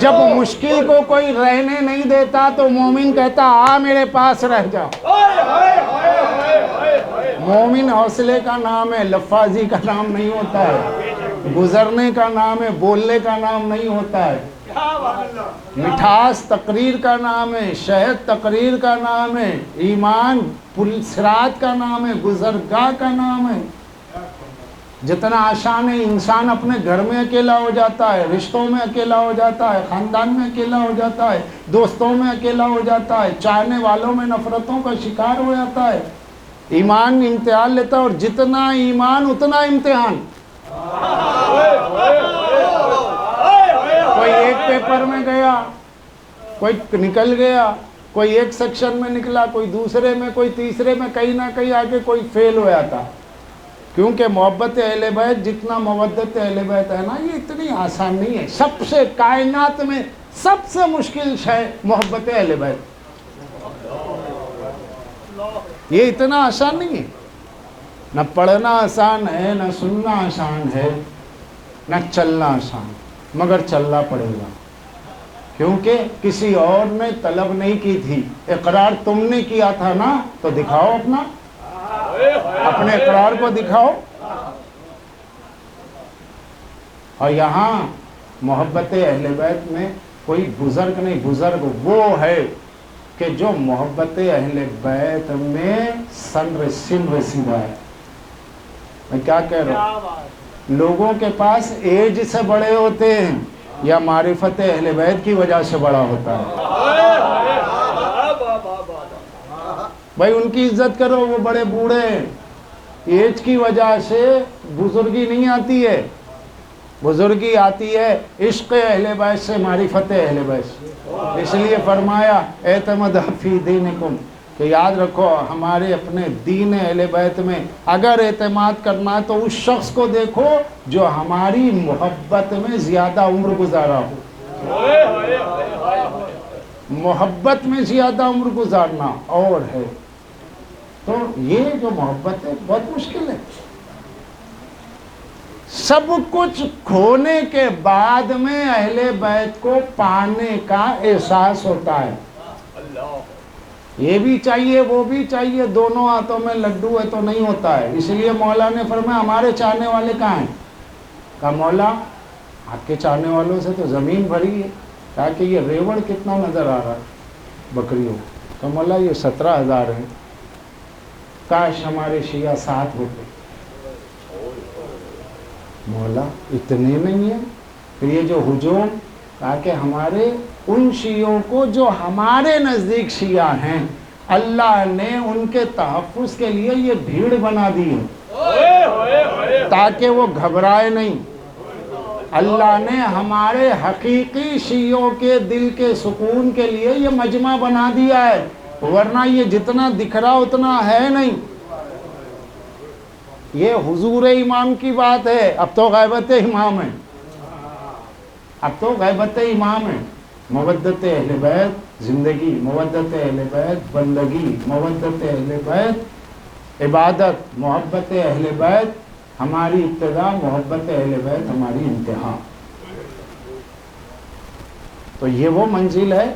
جب مشکل کو کوئی رہنے نہیں دیتا تو مومن کہتا آ میرے پاس رہ جا. مومن حوصلے کا نام ہے، لفاظی کا نام نہیں ہوتا ہے، گزرنے کا نام ہے، بولنے کا نام نہیں ہوتا ہے. مٹھاس تقریر کا نام ہے، شہد تقریر کا نام ہے، ایمان پل صراط کا نام ہے، گزرگاہ کا نام ہے. جتنا آسان ہے انسان اپنے گھر میں اکیلا ہو جاتا ہے، رشتوں میں اکیلا ہو جاتا ہے، خاندان میں اکیلا ہو جاتا ہے، دوستوں میں اکیلا ہو جاتا ہے، چاہنے والوں میں نفرتوں کا شکار ہو جاتا ہے. ایمان امتحان لیتا ہے، اور جتنا ایمان اتنا امتحان. کوئی ایک پیپر میں گیا، کوئی نکل گیا، کوئی ایک سیکشن میں نکلا، کوئی دوسرے میں، کوئی تیسرے میں، کہیں نہ کہیں آگے کوئی فیل ہو جاتا. کیونکہ محبت اہل بیت جتنا مودت اہل بیت ہے نا، یہ اتنی آسان نہیں ہے. سب سے کائنات میں سب سے مشکل ہے محبت اہل بیت. یہ اتنا آسان نہیں ہے. نہ پڑھنا آسان ہے، نہ سننا آسان ہے، نہ چلنا آسان، مگر چلنا پڑے گا. کیونکہ کسی اور نے طلب نہیں کی تھی، اقرار تم نے کیا تھا نا، تو دکھاؤ اپنے اقرار کو دکھاؤ. اور یہاں محبت اہل بیت میں کوئی بزرگ نہیں، بزرگ وہ ہے کہ جو محبت اہل بیت میں سن رسیدہ ہے. میں کیا کہہ رہا ہوں، لوگوں کے پاس ایج سے بڑے ہوتے ہیں یا معرفت اہل بیت کی وجہ سے بڑا ہوتا ہے. بھائی ان کی عزت کرو، وہ بڑے بوڑھے ہیں. ایج کی وجہ سے بزرگی نہیں آتی ہے، بزرگی آتی ہے عشق اہل بیت سے، معرفت اہل بیت سے. اس لیے فرمایا اعتمد فی دینکم، کہ یاد رکھو ہمارے اپنے دین اہل بیت میں اگر اعتماد کرنا ہے تو اس شخص کو دیکھو جو ہماری محبت میں زیادہ عمر گزارا ہو. محبت میں زیادہ عمر گزارنا اور ہے. تو یہ جو محبت ہے بہت مشکل ہے. سب کچھ کھونے کے بعد میں اہل بیت کو پانے کا احساس ہوتا ہے. یہ بھی چاہیے وہ بھی چاہیے، دونوں ہاتھوں میں لڈو ہے تو نہیں ہوتا ہے. اس لیے مولا نے فرمایا ہمارے چاہنے والے کہاں ہیں؟ کہا مولا آپ کے چاہنے والوں سے تو زمین بھری ہے. کہا کہ یہ ریوڑ کتنا نظر آ رہا ہے بکریوں؟ کہا مولا یہ 17,000 ہیں. کاش ہمارے شیعہ 7 ہوتے. مولا اتنے نہیں ہیں؟ پھر یہ جو ہجوم، کہا کہ ہمارے ان شیعوں کو جو ہمارے نزدیک شیعہ ہیں اللہ نے ان کے تحفظ کے لیے یہ بھیڑ بنا دی ہے تاکہ وہ گھبرائے نہیں. اللہ نے ہمارے حقیقی شیعوں کے دل کے سکون کے لیے یہ مجمع بنا دیا ہے، ورنہ یہ جتنا دکھ رہا اتنا ہے نہیں. یہ حضور امام کی بات ہے. اب تو غیبت امام ہے، اب تو غیبت امام ہے. مودت اہل بیت زندگی، مودت اہل بیت بندگی، مودت اہل بیت عبادت، محبت اہل بیت ہماری ابتدا، محبت اہل بیت ہماری انتہا. تو یہ وہ منزل ہے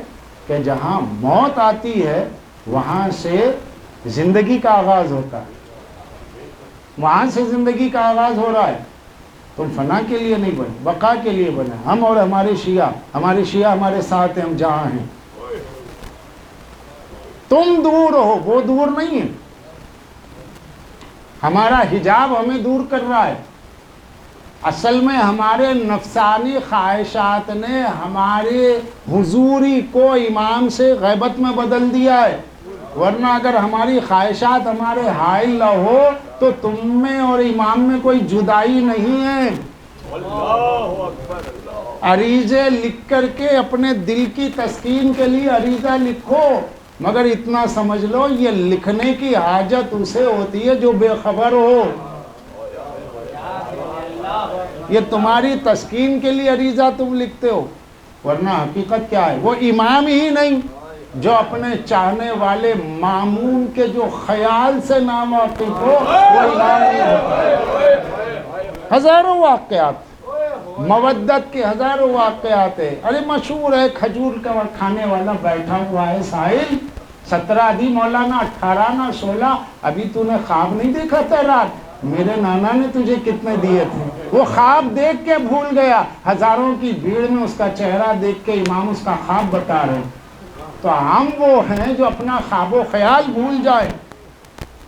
کہ جہاں موت آتی ہے وہاں سے زندگی کا آغاز ہوتا ہے، وہاں سے زندگی کا آغاز ہو رہا ہے. تم فنا کے لیے نہیں بنے، بقا کے لیے بنے. ہم اور ہمارے شیعہ ہمارے ساتھ ہیں، ہم جہاں ہیں. تم دور ہو، وہ دور نہیں ہے. ہمارا حجاب ہمیں دور کر رہا ہے. اصل میں ہمارے نفسانی خواہشات نے ہمارے حضوری کو امام سے غیبت میں بدل دیا ہے. ورنہ اگر ہماری خواہشات ہمارے حائل نہ ہو تو تم میں اور امام میں کوئی جدائی نہیں ہے. عریضے لکھ کر کے اپنے دل کی تسکین کے لیے عریضہ لکھو، مگر اتنا سمجھ لو یہ لکھنے کی حاجت اسے ہوتی ہے جو بے خبر ہو. یہ تمہاری تسکین کے لیے عریضہ تم لکھتے ہو، ورنہ حقیقت کیا ہے؟ وہ امام ہی نہیں جو اپنے چاہنے والے مامون کے جو خیال سے ناواقف ہو، وہ امام نہیں ہوتا. ہزاروں واقعات مودت کے ہزاروں واقعات ہیں. ارے مشہور ہے, کھجور کا کھانے والا بیٹھا ہوا ہے ساحل, 17 دی مولانا, 18 نہ 16, ابھی تو نے خواب نہیں دیکھا تھا رات, میرے نانا نے تجھے کتنے دیے تھے. وہ خواب دیکھ کے بھول گیا, ہزاروں کی بھیڑ میں اس کا چہرہ دیکھ کے امام اس کا خواب بتا رہے. تو ہم وہ ہیں جو اپنا خواب و خیال بھول جائیں.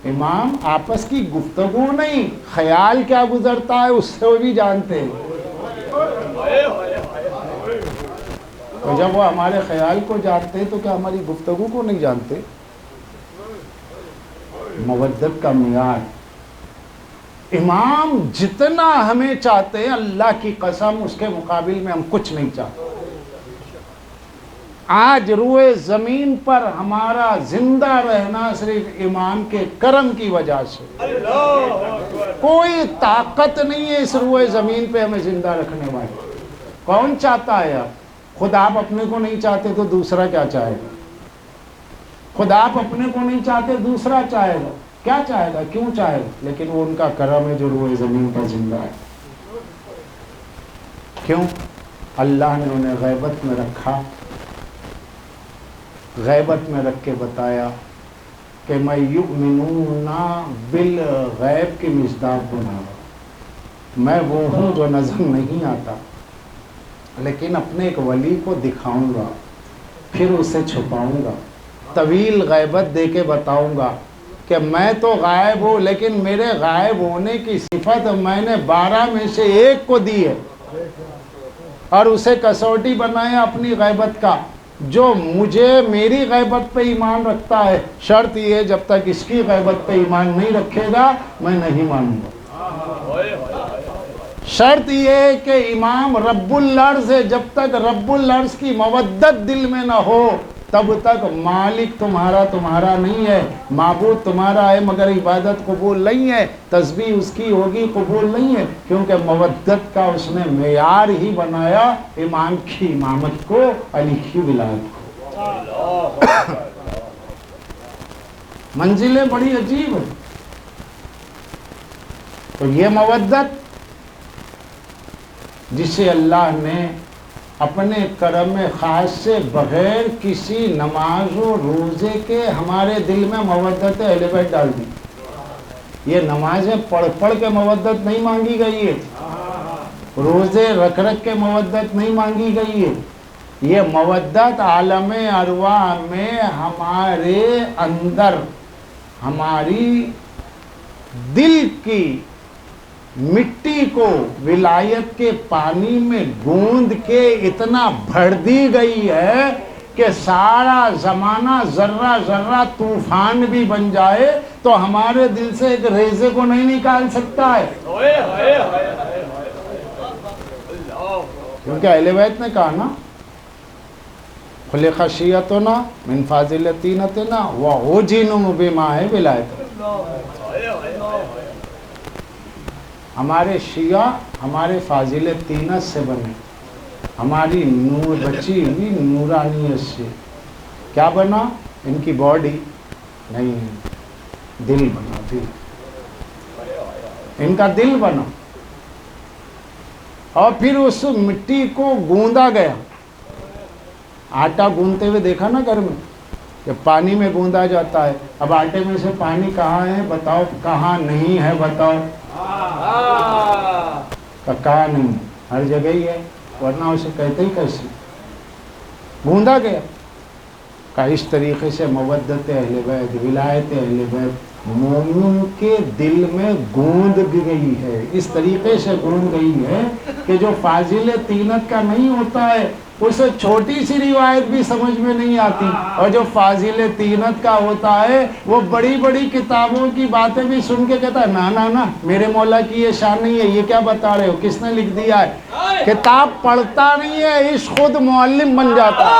امام آپس کی گفتگو نہیں, خیال کیا گزرتا ہے اس سے وہ بھی جانتے ہیں. تو جب وہ ہمارے خیال کو جانتے ہیں تو کیا ہماری گفتگو کو نہیں جانتے؟ مودت کا معیار, امام جتنا ہمیں چاہتے ہیں اللہ کی قسم اس کے مقابل میں ہم کچھ نہیں چاہتے. آج روئے زمین پر ہمارا زندہ رہنا صرف امام کے کرم کی وجہ سے. کوئی طاقت نہیں ہے اس روئے زمین پہ ہمیں زندہ رکھنے والی. کون چاہتا ہے آپ؟ خود آپ اپنے کو نہیں چاہتے تو دوسرا کیا چاہے گا؟ خود آپ اپنے کو نہیں چاہتے دوسرا چاہے گا. کیا چاہے گا, کیوں چاہے گا؟ لیکن وہ ان کا کرم ہے جو روئے زمین پر زندہ ہے. کیوں؟ اللہ نے انہیں غیبت میں رکھا, غیبت میں رکھ کے بتایا کہ میں یؤمنون بالغیب کی مصداق بنا رہا ہوں. میں وہ ہوں جو نظر نہیں آتا, لیکن اپنے ایک ولی کو دکھاؤں گا, پھر اسے چھپاؤں گا, طویل غیبت دے کے بتاؤں گا کہ میں تو غائب ہوں, لیکن میرے غائب ہونے کی صفت میں نے 12 میں سے 1 کو دی ہے, اور اسے کسوٹی بنایا اپنی غیبت کا. جو مجھے میری غیبت پہ ایمان رکھتا ہے, شرط یہ ہے جب تک اس کی غیبت پہ ایمان نہیں رکھے گا میں نہیں مانوں گا. شرط یہ ہے کہ امام رب العرض ہے, جب تک رب العرض کی مودت دل میں نہ ہو تب تک مالک تمہارا نہیں ہے, معبود تمہارا ہے مگر عبادت قبول نہیں ہے, تسبیح اس کی ہوگی قبول نہیں ہے, کیونکہ مودت کا اس نے معیار ہی بنایا امام کی امامت کو, علی کی ولایت کو. منزلیں بڑی عجیب ہیں. تو یہ مودت جسے اللہ نے اپنے کرم خاص سے بغیر کسی نماز و روزے کے ہمارے دل میں مودت اہل بیت ڈال دی. یہ نمازیں پڑھ پڑھ کے مودت نہیں مانگی گئی ہے, روزے رکھ رکھ کے مودت نہیں مانگی گئی ہے. یہ مودت عالم ارواح میں ہمارے اندر ہماری دل کی مٹی کو ولایت کے پانی میں گوندھ کے اتنا بھر دی گئی ہے کہ سارا زمانہ ذرہ ذرہ طوفان بھی بن جائے تو ہمارے دل سے ایک ریزے کو نہیں نکال سکتا ہے. کیونکہ اہل بیت نے کہا نا, خلق شیعتنا من فاضلتینتنا وعجنوا بماء ولایت. ہمارے شیعہ ہمارے فاضل طینت سے بنے, ہماری نور بچی ہوئی نورانیت سے. کیا بنا؟ ان کی باڈی نہیں, دل بنا, دل, ان کا دل بنا. اور پھر اس مٹی کو گوندا گیا. آٹا گوندتے ہوئے دیکھا نا گھر میں کہ پانی میں گوندا جاتا ہے. اب آٹے میں سے پانی کہاں ہے بتاؤ, کہاں نہیں ہے بتاؤ؟ کہاں نہیں, ہر جگہ ہی ہے, ورنہ اسے کہتے ہی کیسے. گوندا گیا. کہ اس طریقے سے مودت اہل بیت, ولایت اہل بیت مومن کے دل میں گوند گئی ہے. اس طریقے سے گوند گئی ہے کہ جو فاضل طینت کا نہیں ہوتا ہے اسے چھوٹی سی روایت بھی سمجھ میں نہیں آتی, اور جو فاضل طینت کا ہوتا ہے وہ بڑی بڑی کتابوں کی باتیں بھی سن کے کہتا ہے نا نا نا میرے مولا کی یہ شان نہیں ہے, یہ کیا بتا رہے ہو, کس نے لکھ دیا ہے؟ کتاب پڑھتا نہیں ہے, عشق خود معلم بن جاتا ہے.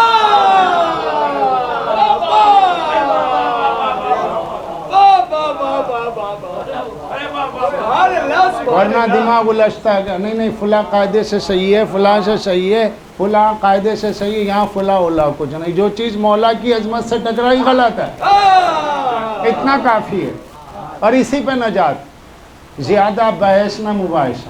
ورنہ دماغ الجھتا ہے کہ نہیں فلاں قاعدے سے صحیح ہے, فلاں سے صحیح ہے, فلاں قاعدے سے صحیح ہے, یہاں فلاں اولا کچھ نہیں. جو چیز مولا کی عظمت سے ٹکرائی غلط ہے, اتنا کافی ہے. اور اسی پہ نجات, زیادہ بحث نہ مباحثہ.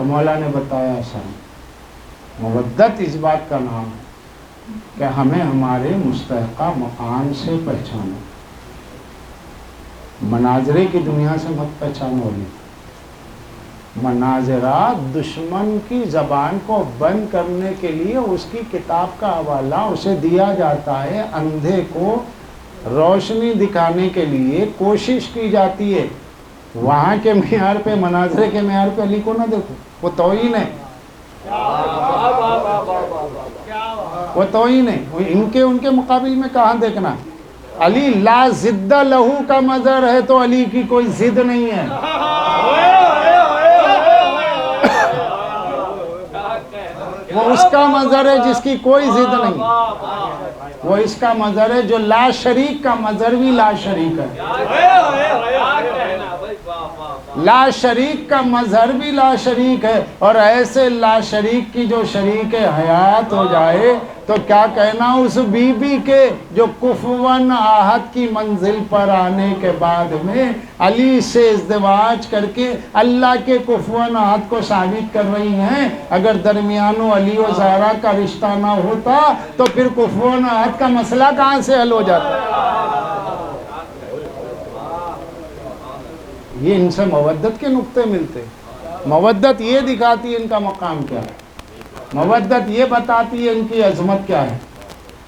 تو مولا نے بتایا ایسا مودت اس بات کا نام ہے کہ ہمیں ہمارے مستحقہ مقام سے پہچانو، مناظرے کی دنیا سے مت پہچانو۔ علی مناظرات دشمن کی زبان کو بند کرنے کے لیے اس کی کتاب کا حوالہ اسے دیا جاتا ہے، اندھے کو روشنی دکھانے کے لیے کوشش کی جاتی ہے۔ وہاں کے معیار پہ، مناظرے کے معیار پہ علی کو نہ دیکھو، وہ توہین ہے، وہ توہین ہے۔ ان کے مقابل میں کہاں دیکھنا؟ علی لا ضد لہو کا مظہر ہے تو علی کی کوئی ضد نہیں ہے۔ وہ اس کا مظہر ہے جس کی کوئی ضد نہیں، وہ اس کا مظہر ہے جو لا شریک کا مظہر بھی لا شریک ہے، لا شریک کا مظہر بھی لا شریک ہے، اور ایسے لا شریک کی جو شریک حیات ہو جائے تو کیا کہنا اس بی بی کے جو کفواً آہد کی منزل پر آنے کے بعد میں علی سے ازدواج کر کے اللہ کے کفواً آہد کو ثابت کر رہی ہیں۔ اگر درمیانوں علی و زہرا کا رشتہ نہ ہوتا تو پھر کفواً آہد کا مسئلہ کہاں سے حل ہو جاتا؟ یہ ان سے مودت کے نقطے ملتے، مودت یہ دکھاتی ہے ان کا مقام کیا ہے، مودت یہ بتاتی ہے ان کی عظمت کیا ہے۔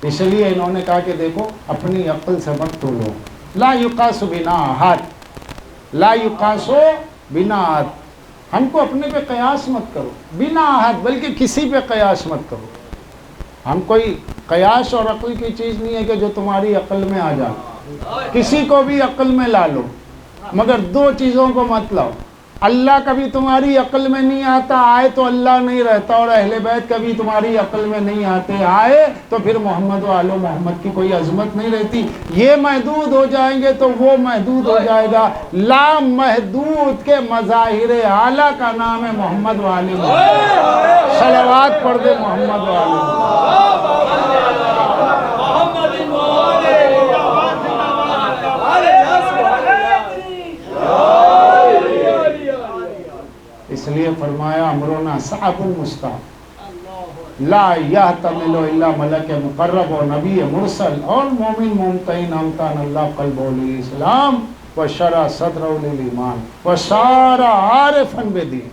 اس لیے انہوں نے کہا کہ دیکھو اپنی عقل سے مت تولو، لا یقاس بنا احد، لا یقاس بنا احد، ہم کو اپنے پہ قیاس مت کرو، بنا احد، بلکہ کسی پہ قیاس مت کرو۔ ہم کوئی قیاس اور عقل کی چیز نہیں ہے کہ جو تمہاری عقل میں آ جائے، کسی کو بھی عقل میں لا لو، مگر دو چیزوں کو مت لاؤ۔ اللہ کبھی تمہاری عقل میں نہیں آتا، آئے تو اللہ نہیں رہتا، اور اہل بیت کبھی تمہاری عقل میں نہیں آتے، آئے تو پھر محمد و آل محمد کی کوئی عظمت نہیں رہتی۔ یہ محدود ہو جائیں گے تو وہ محدود ہو جائے گا۔ لا محدود کے مظاہر اعلیٰ کا نام ہے محمد و آل محمد۔ صلوات پڑھ دے محمد و آل محمد۔ اس لیے فرمایا امرنا صعب مستعب لا یحتمل الا ملک مقرب و نبی مرسل اور مومن ممتحن امتحن اللہ قلبہ للاسلام وشرع صدرہ للایمان وصار عارفا بدین۔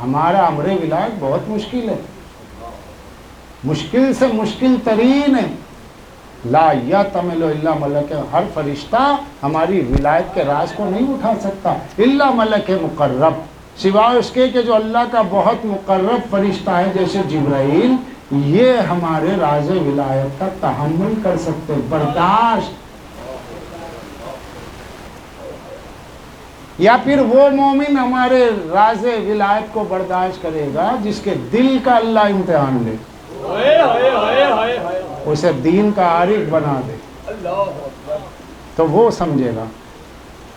ہمارا امر ولایت بہت مشکل ہے، مشکل سے مشکل ترین ہے۔ لا یحتمل الا ملک، ہر فرشتہ ہماری ولایت کے راز کو نہیں اٹھا سکتا، الا ملک مقرب، سوائے اس کے کہ جو اللہ کا بہت مقرب فرشتہ ہے جیسے جبرائیل، یہ ہمارے راز ولایت کا تحمل کر سکتے، برداشت۔ یا پھر وہ مومن ہمارے راز ولایت کو برداشت کرے گا جس کے دل کا اللہ امتحان لے، اسے دین کا عارف بنا دے، تو وہ سمجھے گا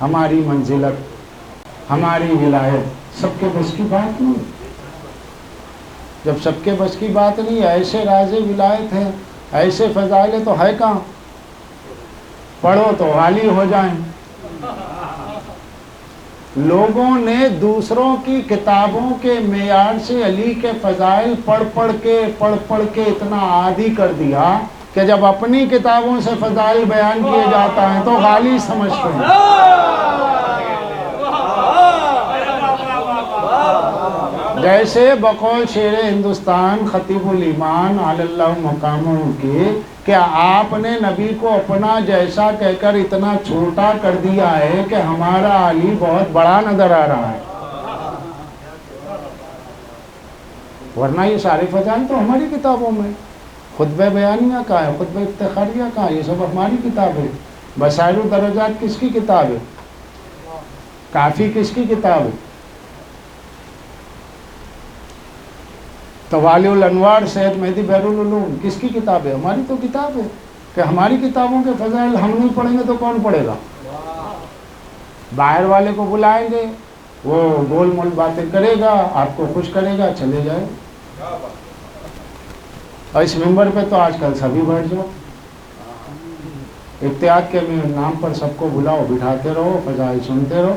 ہماری منزلت، ہماری ولایت سب کے بس کی بات نہیں۔ جب سب کے بس کی بات نہیں، ایسے راز ولایت ہیں، ایسے فضائل ہیں، تو ہے کہاں؟ پڑھو تو غالی ہو جائیں۔ لوگوں نے دوسروں کی کتابوں کے معیار سے علی کے فضائل پڑھ پڑھ کے اتنا عادی کر دیا کہ جب اپنی کتابوں سے فضائل بیان کیے جاتا ہے تو غالی سمجھتے ہیں۔ جیسے بقول شیر ہندوستان خطیب الایمان علی اللہ مقاموں کے کہ آپ نے نبی کو اپنا جیسا کہہ کر اتنا چھوٹا کر دیا ہے کہ ہمارا علی بہت بڑا نظر آ رہا ہے، ورنہ یہ سارے فضائل تو ہماری کتابوں میں۔ خطبہ بیانیہ کا ہے، خطبہ افتخاریہ کا ہے، یہ سب ہماری کتاب ہے۔ بصائر الدرجات کس کی کتاب ہے؟ کافی کس کی کتاب ہے؟ توالی الانوار سید مہدی بحر العلوم کس کی کتاب ہے؟ ہماری تو کتاب ہے۔ کہ ہماری کتابوں کے فضائل ہم نہیں پڑھیں گے تو کون پڑھے گا؟ باہر والے کو بلائیں گے، وہ گول مول باتیں کرے گا، آپ کو خوش کرے گا، چلے جائے۔ اور اس ممبر پہ تو آج کل سبھی بیٹھ جاؤ، اتحاد کے نام پر سب کو بلاؤ، بٹھاتے رہو، فضائل سنتے رہو۔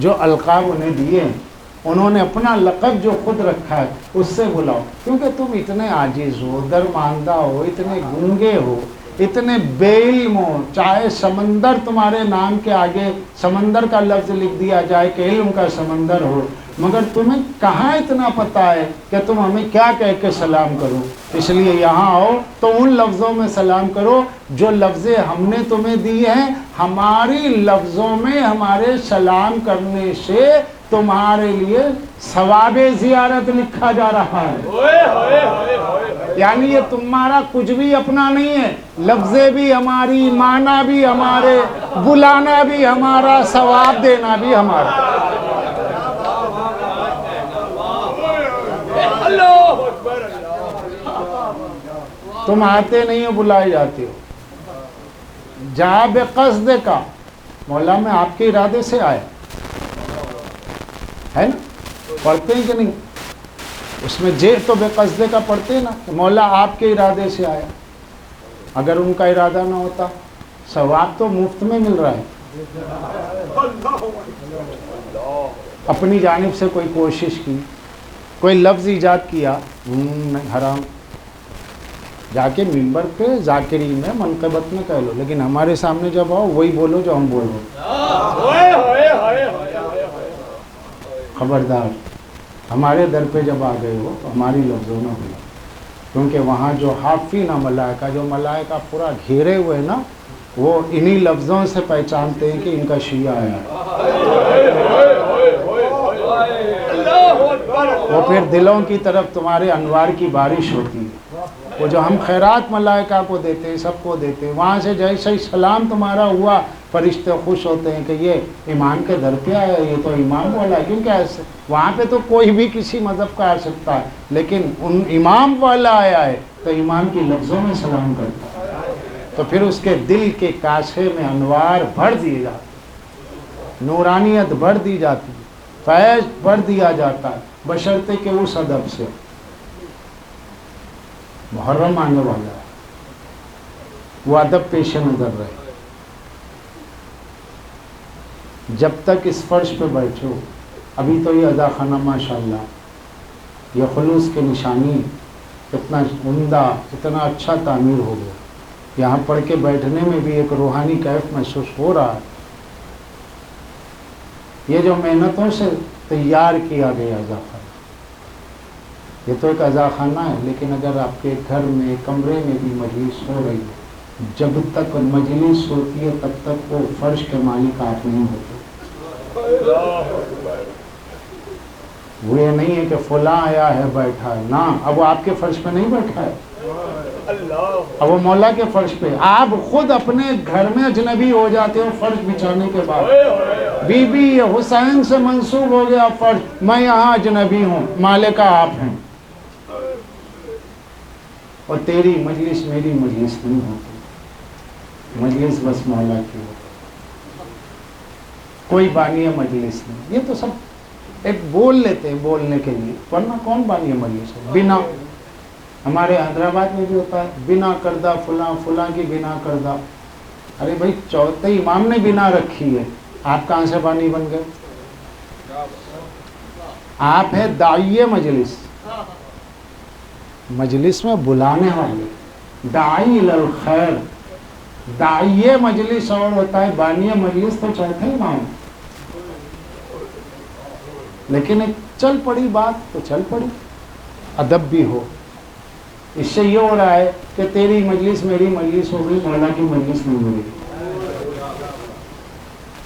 جو القاب انہیں دیے ہیں انہوں نے اپنا لقب جو خود رکھا ہے اس سے بلاؤ، کیونکہ تم اتنے عاجز ہو، درماندہ ہو، اتنے گنگے ہو، اتنے بے علم ہو، چاہے سمندر تمہارے نام کے آگے سمندر کا لفظ لکھ دیا جائے کہ علم کا سمندر ہو، مگر تمہیں کہاں اتنا پتہ ہے کہ تم ہمیں کیا کہہ کے سلام کرو؟ اس لیے یہاں آؤ تو ان لفظوں میں سلام کرو جو لفظ ہم نے تمہیں دیے ہیں، ہماری لفظوں میں ہمارے سلام کرنے سے تمہارے لیے ثواب زیارت لکھا جا رہا ہے۔ یعنی یہ تمہارا کچھ بھی اپنا نہیں ہے، لفظیں بھی ہماری، معنی بھی ہمارے، بلانا بھی ہمارا، ثواب دینا بھی ہمارا۔ تم آتے نہیں ہو، بلائے جاتے ہو۔ جا بے قصد کا، مولا میں آپ کے ارادے سے آیا ہے نا، پڑھتے ہیں کہ نہیں؟ اس میں جے تو بے قصد کا پڑھتے ہیں نا، کہ مولا آپ کے ارادے سے آیا۔ اگر ان کا ارادہ نہ ہوتا، ثواب تو مفت میں مل رہا ہے۔ اپنی جانب سے کوئی کوشش کی، کوئی لفظ ایجاد کیا، حرام، جا کے ممبر پہ ذاکرین میں منقبت میں کہہ لو، لیکن ہمارے سامنے جب آؤ وہی بولو جو ہم بول رہے ہیں۔ خبردار، ہمارے در پہ جب آ گئے ہو تو ہماری لفظوں میں بولا، کیونکہ وہاں جو حافین ملائکہ، جو ملائکہ پورا گھیرے ہوئے نا، وہ انہی لفظوں سے پہچانتے ہیں کہ ان کا شیعہ آیا۔ وہ پھر دلوں کی طرف تمہارے انوار کی بارش ہوتی ہے، وہ جو ہم خیرات ملائکہ کو دیتے ہیں، سب کو دیتے ہیں، وہاں سے جیسے ہی سلام تمہارا ہوا فرشتے خوش ہوتے ہیں کہ یہ امام کے در پہ آیا، یہ تو امام والا ہے۔ کیونکہ ایسے وہاں پہ تو کوئی بھی کسی مذہب کا آ سکتا ہے، لیکن ان امام والا آیا ہے تو امام کی لفظوں میں سلام کرتا ہے، تو پھر اس کے دل کے کاسے میں انوار بھر دیے جاتے، نورانیت بھر دی جاتی، فیض بھر دیا جاتا ہے، بشرطے کہ اس ادب سے محرم آنے والا ہے، وہ ادب پیش نظر رہے۔ جب تک اس فرش پہ بیٹھو، ابھی تو یہ ادا خانہ ماشاءاللہ، یہ خلوص کی نشانی، اتنا عمدہ، اتنا اچھا تعمیر ہو گیا، یہاں پڑھ کے بیٹھنے میں بھی ایک روحانی کیف محسوس ہو رہا ہے۔ یہ جو محنتوں سے تیار کیا گیا اضافہ، یہ تو ایک اذا خانہ ہے، لیکن اگر آپ کے گھر میں کمرے میں بھی مجلس ہو رہی ہے، جب تک مجلس ہوتی ہے تب تک وہ فرش کے مالک آپ نہیں ہوتے۔ وہ یہ نہیں ہے کہ فلاں آیا ہے بیٹھا ہے، نہ، اب وہ آپ کے فرش پہ نہیں بیٹھا ہے، اب وہ مولا کے فرش پہ۔ آپ خود اپنے گھر میں اجنبی ہو جاتے ہو فرش بچھانے کے بعد، بی بی حسین سے منسوب ہو گیا فرش، میں یہاں اجنبی ہوں، مالکہ آپ ہیں، اور تیری مجلس میری مجلس نہیں ہوتی، مجلس بس مولا کی ہوتی، کوئی بانی مجلس نہیں۔ یہ تو سب ایک بول لیتے ہیں بولنے کے لیے، ورنہ کون بانی مجلس ہے؟ بنا، ہمارے حیدرآباد میں بھی ہوتا ہے، بنا کردہ فلاں، فلاں کی بنا کردہ۔ ارے بھائی چوتھے امام نے بنا رکھی ہے، آپ کہاں سے بانی بن گئے؟ آپ ہے داعیہ مجلس، مجلس میں بلانے والے، داعی الخیر، داعیہ مجلس اور ہوتا ہے، بانی مجلس تو چوتھے امام۔ لیکن ایک چل پڑی بات تو چل پڑی، ادب بھی ہو۔ اس سے یہ ہو رہا ہے کہ تیری مجلس میری مجلس ہو گئی، مولا کی مجلس نہیں ہو گئی،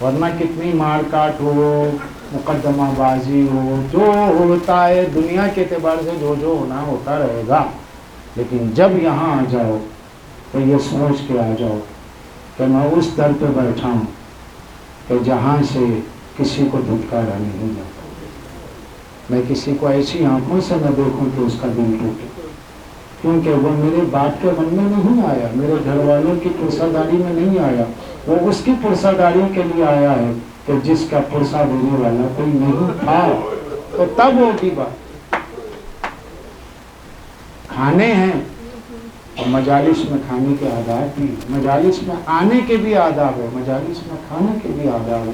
ورنہ کتنی مار کاٹ ہو، مقدمہ بازی ہو، جو ہوتا ہے دنیا کے اعتبار سے جو ہونا ہوتا رہے گا، لیکن جب یہاں آ جاؤ تو یہ سوچ کے آ جاؤ کہ میں اس در پہ بیٹھا ہوں کہ جہاں سے کسی کو دھتکارا نہیں جاتا، میں کسی کو ایسی آنکھوں سے نہ دیکھوں کہ اس کا دل ٹوٹے، کیونکہ وہ میرے باپ کے من میں نہیں آیا، میرے گھر والوں کی پرسہ داری میں نہیں آیا، وہ اس کی پرسہ داری کے لیے آیا ہے کہ جس کا پرسہ دینے والا کوئی نہیں تھا، تو تب ہوگی بات۔ کھانے ہیں اور مجالس میں کھانے کے آداب بھی، مجالس میں آنے کے بھی آداب ہے، مجالس میں کھانے کے بھی آداب ہے۔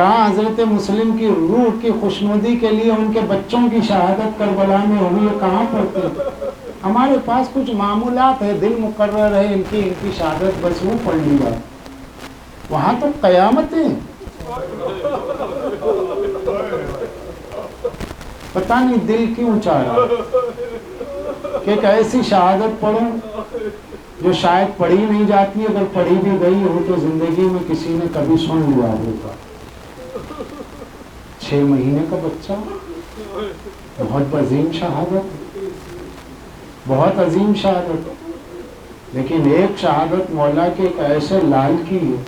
کہاں حضرت مسلم کی روح کی خوشنودی کے لیے ان کے بچوں کی شہادت کربلا میں ہوئی ہے، کہاں پڑھتے؟ ہمارے پاس کچھ معمولات ہے، دن مقرر ہے ان کی شہادت، بس وہ پڑھ لی بات، وہاں تو قیامتیں پتہ نہیں دل کیوں چاہ رہا کہ ایک ایسی شہادت پڑھوں جو شاید پڑھی نہیں جاتی، اگر پڑھی بھی گئی ہو تو زندگی میں کسی نے کبھی سن لیا ہوگا۔ 6 مہینے کا بچہ، بہت عظیم شہادت، بہت عظیم شہادت، لیکن ایک شہادت مولا کے ایک ایسے لال کی ہے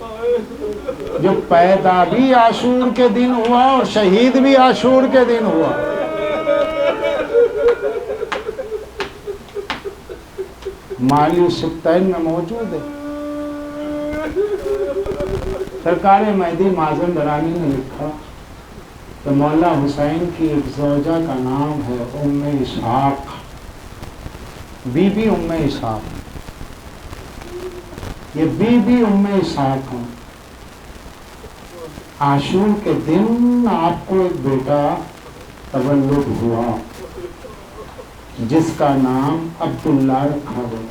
جو پیدا بھی عاشور کے دن ہوا اور شہید بھی عاشور کے دن ہوا۔ مالی سبتین میں موجود ہے۔ سرکار مہدی مازن درانی نے لکھا کہ مولا حسین کی ایک زوجہ کا نام ہے ام اسحاق، بی بی ام اسحاق، یہ بی بی ام اسحاق ہیں۔ عاشور کے دن آپ کو ایک بیٹا تولد ہوا جس کا نام عبداللہ رکھا گیا۔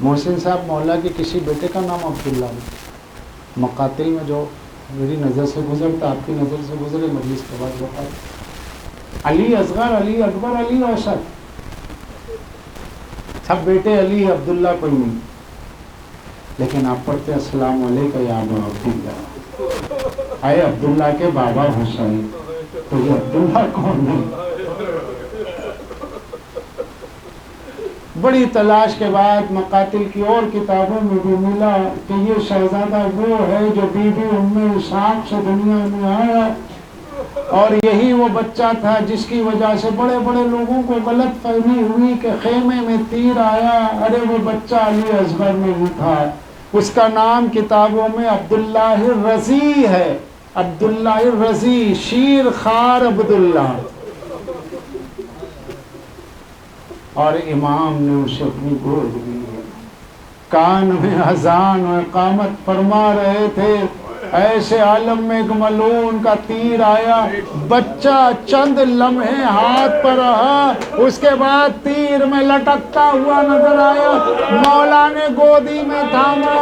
محسن صاحب مولا کے کسی بیٹے کا نام عبداللہ ہے؟ مقاتل میں جو میری نظر سے گزرتا، آپ کی نظر سے گزرے، مجلس کے بعد بتا، علی اصغر، علی اکبر، علی اوسط، سب بیٹے علی، عبداللہ کوئی نہیں، لیکن آپ پڑھتے السلام علیکم یا ابا عبداللہ، آئے عبداللہ کے بابا حسین، تو یہ عبداللہ کون ہے؟ بڑی تلاش کے بعد مقاتل کی اور کتابوں میں بھی ملا کہ یہ شہزادہ وہ ہے جو بی بی ام اسحاق سے دنیا میں آیا، اور یہی وہ بچہ تھا جس کی وجہ سے بڑے بڑے لوگوں کو غلط فہمی ہوئی کہ خیمے میں تیر آیا، ارے وہ بچہ علی اصغر میں ہی تھا۔ اس کا نام کتابوں میں عبداللہ الرضی ہے، عبداللہ الرضی، شیر خوار عبداللہ، اور امام نے اسے اپنی گود لی ہے، کان میں اذان و اقامت فرما رہے تھے، ایسے عالم میں ایک ملعون کا تیر آیا، بچہ چند لمحے ہاتھ پر رہا، اس کے بعد تیر میں لٹکتا ہوا نظر آیا، مولا نے گودی میں تھاما،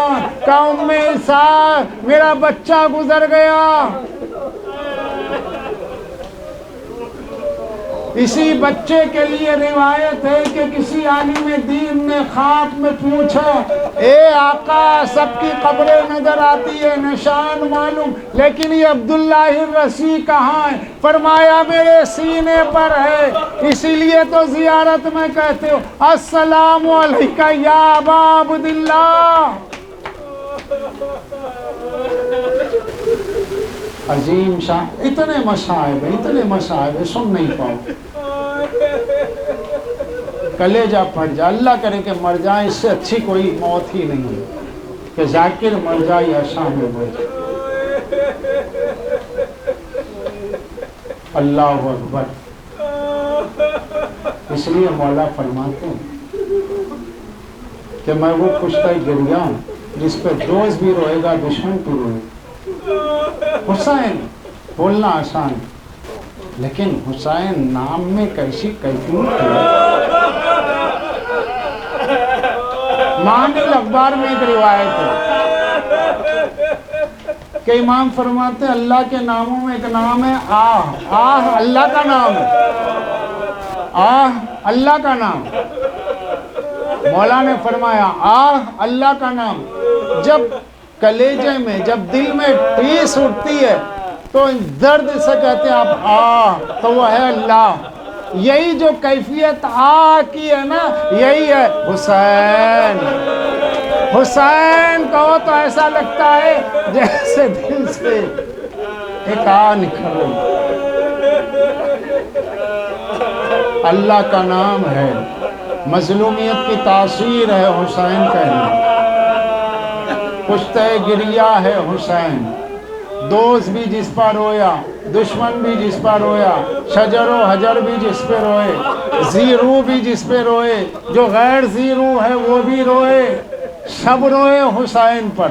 کہا ام اسحاق میرا بچہ گزر گیا۔ اسی بچے کے لیے روایت ہے کہ کسی عالم دین نے خواب میں پوچھا، اے آقا سب کی قبریں نظر آتی ہے، نشان معلوم، لیکن یہ عبداللہ الرضی کہاں ہے؟ فرمایا میرے سینے پر ہے، اسی لیے تو زیارت میں کہتے ہو السلام علیکہ یا ابا عبداللہ۔ عظیم شان، اتنے مصائب سن نہیں پاؤ، کلیجہ پھٹ جا، اللہ کرے کہ مر جائیں، اس سے اچھی کوئی موت ہی نہیں ہے کہ ذاکر مر جائے یا شام میں مر جائے۔ اللہ اکبر۔ اس لیے مولا فرماتے ہیں کہ میں وہ کشتہ گریہ ہوں جس پہ دوست بھی روئے گا، دشمن بھی روئے گا۔ حسین بولنا آسان، لیکن حسین نام میں کیسی کیفیت ہے۔ معانی اخبار میں ایک روایت ہے کہ امام فرماتے ہیں اللہ کے ناموں میں ایک نام ہے آہ، آہ اللہ کا نام ہے، آہ اللہ کا نام۔ مولا نے فرمایا آہ اللہ کا نام، جب کلیجے میں، جب دل میں ٹھیس اٹھتی ہے تو درد سے کہتے ہیں آپ آہ، تو وہ ہے اللہ۔ یہی جو کیفیت آہ کی ہے نا، یہی ہے حسین۔ حسین کہو تو ایسا لگتا ہے جیسے دل سے ایک آہ نکل رہی۔ اللہ کا نام ہے، مظلومیت کی تاثیر ہے حسین کہنا، کشتہ گریہ ہے حسین، دوست بھی جس پر رویا، دشمن بھی جس پر رویا، شجر و حجر بھی جس پہ روئے، زیرو بھی جس پہ روئے، جو غیر زیرو ہے وہ بھی روئے، سب روئے حسین پر۔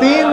3